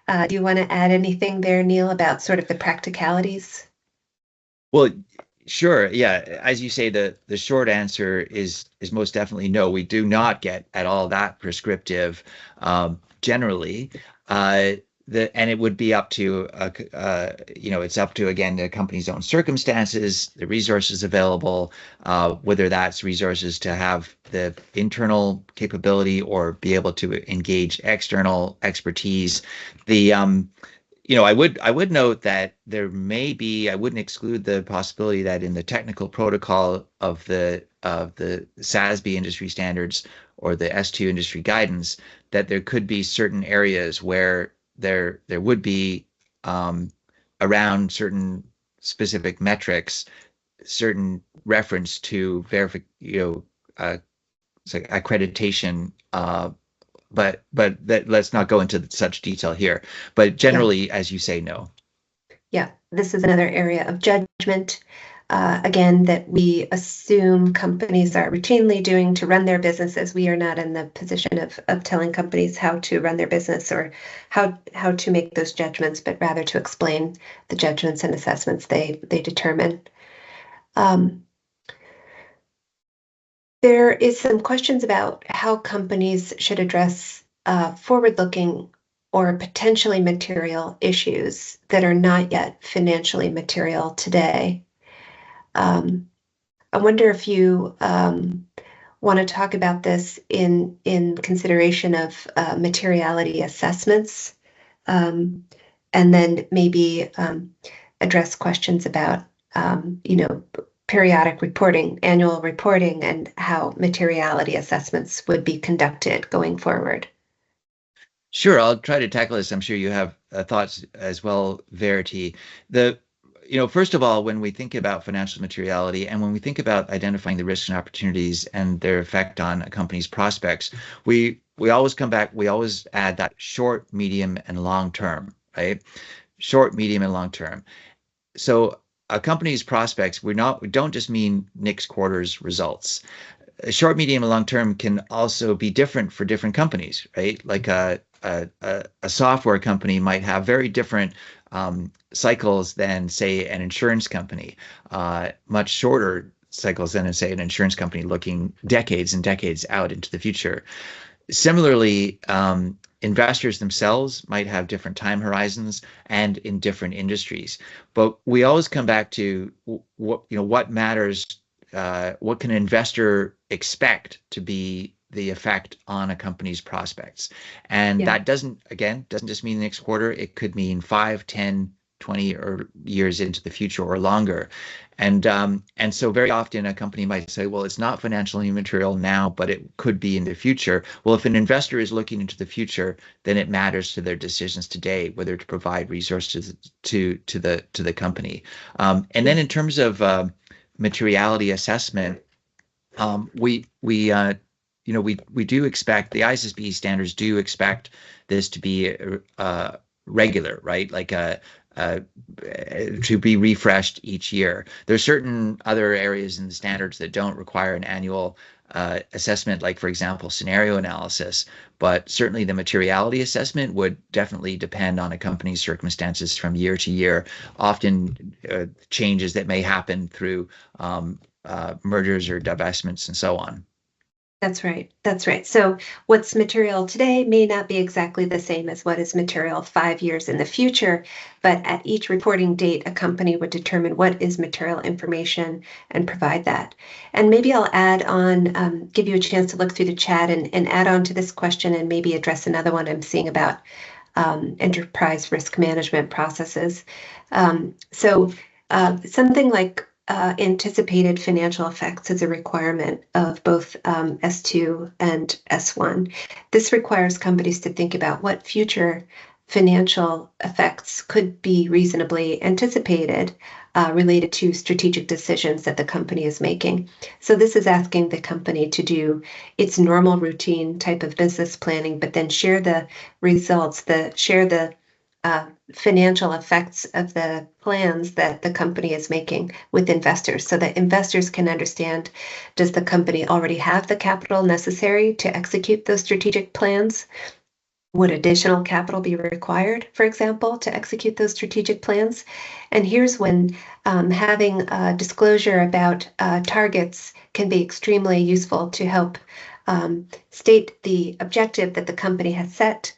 Do you want to add anything there, Neil, about sort of the practicalities? Well, sure. Yeah. As you say, the short answer is most definitely no. We do not get at all that prescriptive generally. And it would be up to it's up to, again, the company's own circumstances, the resources available, whether that's resources to have the internal capability or be able to engage external expertise. I would note that there may be, I wouldn't exclude the possibility that in the technical protocol of the SASB industry standards or the S2 industry guidance, that there could be certain areas where there would be around certain specific metrics, certain reference to accreditation. But let's not go into such detail here. But generally, as you say, no. Yeah, this is another area of judgment. again, that we assume companies are routinely doing to run their businesses. We are not in the position of telling companies how to run their business or how to make those judgments, but rather to explain the judgments and assessments they determine. There is some questions about how companies should address forward-looking or potentially material issues that are not yet financially material today. I wonder if you want to talk about this in consideration of materiality assessments, and then maybe address questions about periodic reporting, annual reporting, and how materiality assessments would be conducted going forward. Sure, I'll try to tackle this. I'm sure you have thoughts as well, Verity. First of all, when we think about financial materiality and when we think about identifying the risks and opportunities and their effect on a company's prospects, we always come back, we always add that short, medium, and long term, right? Short, medium, and long term. So a company's prospects, we don't just mean next quarter's results. Short, medium, and long term can also be different for different companies, right? Like a software company might have very different cycles than, say, an insurance company, much shorter cycles than, say, an insurance company looking decades and decades out into the future. Similarly, investors themselves might have different time horizons and in different industries. But we always come back to what matters. What can an investor expect to be the effect on a company's prospects? And that doesn't just mean the next quarter. It could mean 5, 10, 20 or years into the future or longer. And so very often a company might say, well, it's not financially material now, but it could be in the future. Well, if an investor is looking into the future, then it matters to their decisions today, whether to provide resources to the company. And then in terms of materiality assessment, we do expect, the ISSB standards do expect this to be regular, right? Like to be refreshed each year. There are certain other areas in the standards that don't require an annual assessment, like, for example, scenario analysis, but certainly the materiality assessment would definitely depend on a company's circumstances from year to year, often changes that may happen through mergers or divestments and so on. That's right. That's right. So what's material today may not be exactly the same as what is material 5 years in the future, but at each reporting date, a company would determine what is material information and provide that. And maybe I'll add on, give you a chance to look through the chat and add on to this question and maybe address another one I'm seeing about enterprise risk management processes. So something like anticipated financial effects is a requirement of both S2 and S1. This requires companies to think about what future financial effects could be reasonably anticipated related to strategic decisions that the company is making. So this is asking the company to do its normal routine type of business planning, but then share the results, share the financial effects of the plans that the company is making with investors so that investors can understand, does the company already have the capital necessary to execute those strategic plans? Would additional capital be required, for example, to execute those strategic plans? And here's when having a disclosure about targets can be extremely useful to help state the objective that the company has set.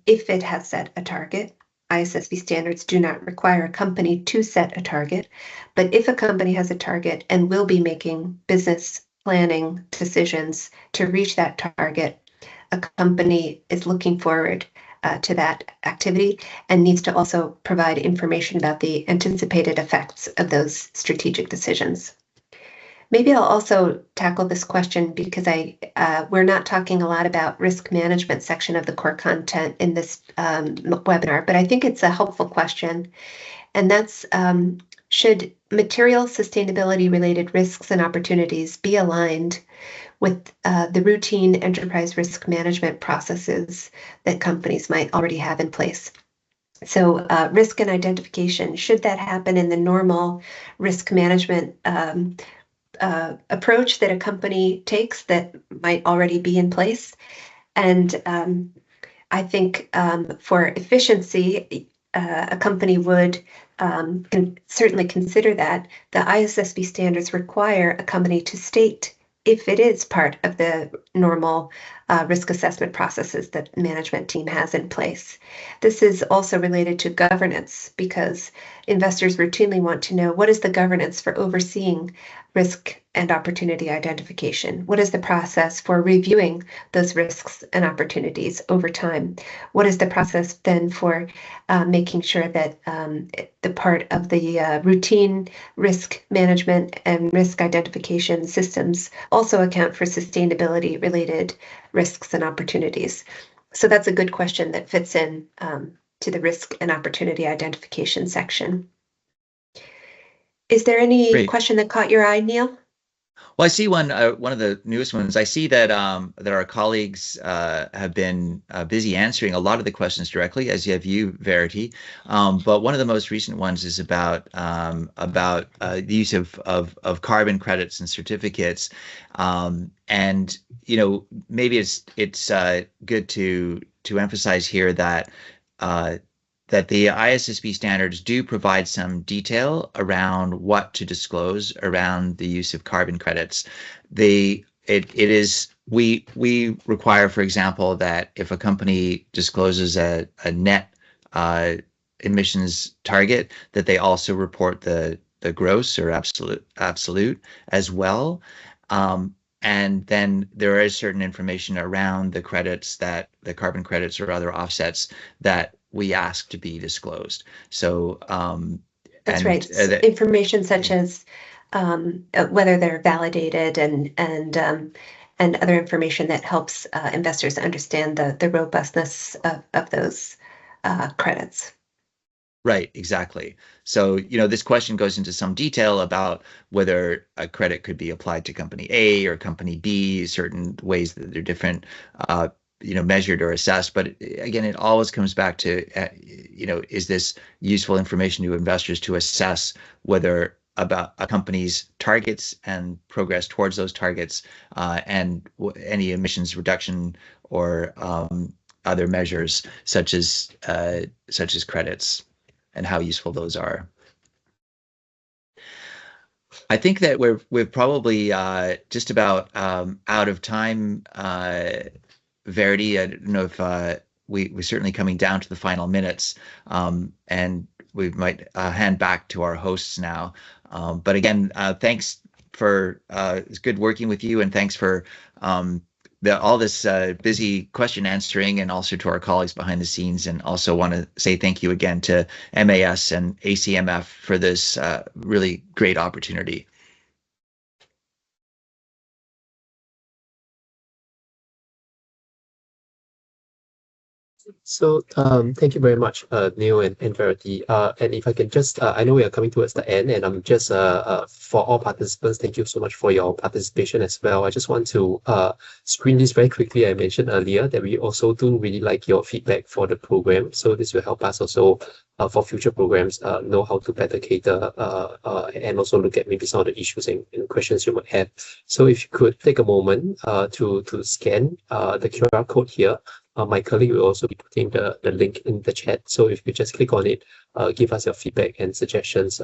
If it has set a target, ISSB standards do not require a company to set a target, but if a company has a target and will be making business planning decisions to reach that target, a company is looking forward to that activity and needs to also provide information about the anticipated effects of those strategic decisions. Maybe I'll also tackle this question because we're not talking a lot about risk management section of the core content in this webinar, but I think it's a helpful question. And that's, should material sustainability related risks and opportunities be aligned with the routine enterprise risk management processes that companies might already have in place? So risk and identification, should that happen in the normal risk management approach that a company takes that might already be in place? And I think for efficiency, a company would certainly consider that. The ISSB standards require a company to state if it is part of the normal risk assessment processes that management team has in place. This is also related to governance because investors routinely want to know, what is the governance for overseeing risk and opportunity identification? What is the process for reviewing those risks and opportunities over time? What is the process then for making sure that the part of the routine risk management and risk identification systems also account for sustainability related risks and opportunities? So that's a good question that fits in to the risk and opportunity identification section. Is there any Great. question that caught your eye, Neil? Well, I see one of the newest ones. I see that that our colleagues have been busy answering a lot of the questions directly, as have you, Verity. But one of the most recent ones is about the use of carbon credits and certificates. And maybe it's good to emphasize here that that the ISSB standards do provide some detail around what to disclose around the use of carbon credits. We require, for example, that if a company discloses a net emissions target, that they also report the gross or absolute as well. And then there is certain information around the credits, that the carbon credits or other offsets that we ask to be disclosed. So that's right. Information such as whether they're validated and other information that helps investors understand the robustness of those credits. Right, exactly. So, this question goes into some detail about whether a credit could be applied to company A or company B, certain ways that they're different, measured or assessed. But again, it always comes back to, is this useful information to investors to assess whether about a company's targets and progress towards those targets, and any emissions reduction or other measures such as credits, and how useful those are. I think that we're probably just about out of time, Verity. I don't know if we're certainly coming down to the final minutes, and we might hand back to our hosts now. But again, thanks for it's good working with you, and thanks for all this busy question answering, and also to our colleagues behind the scenes. And also want to say thank you again to MAS and ACMF for this really great opportunity. So thank you very much, Neil and Verity. And if I can just, I know we are coming towards the end, and I'm just, for all participants, thank you so much for your participation as well. I just want to screen this very quickly. I mentioned earlier that we also do really like your feedback for the program. So this will help us also for future programs know how to better cater and also look at maybe some of the issues and questions you might have. So if you could take a moment to scan the QR code here. My colleague will also be putting the link in the chat. So if you just click on it, give us your feedback and suggestions,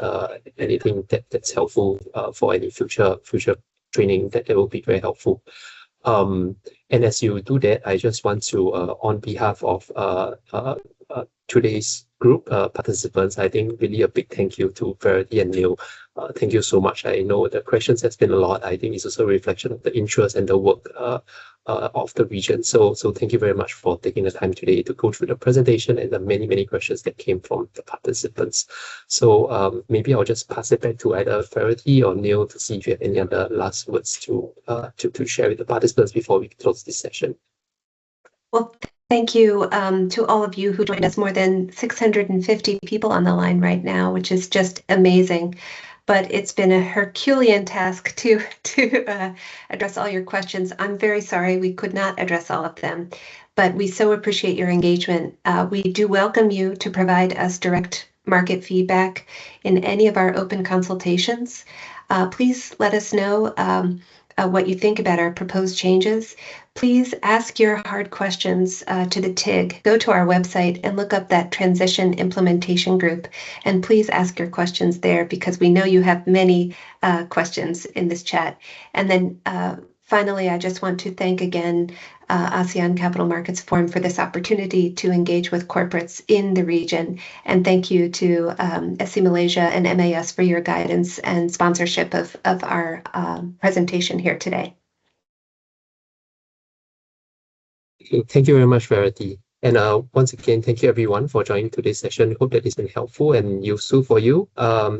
anything that's helpful for any future training, that will be very helpful. And as you do that, I just want to, on behalf of today's group participants, I think really a big thank you to Verity and Neil. Thank you so much. I know the questions has been a lot. I think it's also a reflection of the interest and the work of the region. So thank you very much for taking the time today to go through the presentation and the many questions that came from the participants. So maybe I'll just pass it back to either Verity or Neil to see if you have any other last words to share with the participants before we close this session. Well, thank you to all of you who joined us. More than 650 people on the line right now, which is just amazing. But it's been a Herculean task to address all your questions. I'm very sorry we could not address all of them. but we so appreciate your engagement. We do welcome you to provide us direct market feedback in any of our open consultations. Please let us know what you think about our proposed changes. Please ask your hard questions to the TIG. Go to our website and look up that Transition Implementation Group, and please ask your questions there, because we know you have many questions in this chat. And then finally, I just want to thank again ASEAN Capital Markets Forum for this opportunity to engage with corporates in the region. And thank you to SC Malaysia and MAS for your guidance and sponsorship of our presentation here today. Thank you very much, Verity. And once again, thank you everyone for joining today's session. Hope that it's been helpful and useful for you.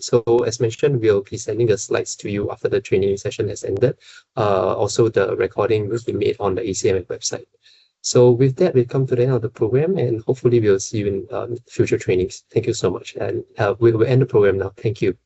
So as mentioned, we'll be sending the slides to you after the training session has ended. Also, the recording will be made on the ACMF website. So with that, we've come to the end of the program, and hopefully we'll see you in future trainings. Thank you so much. And we'll end the program now. Thank you.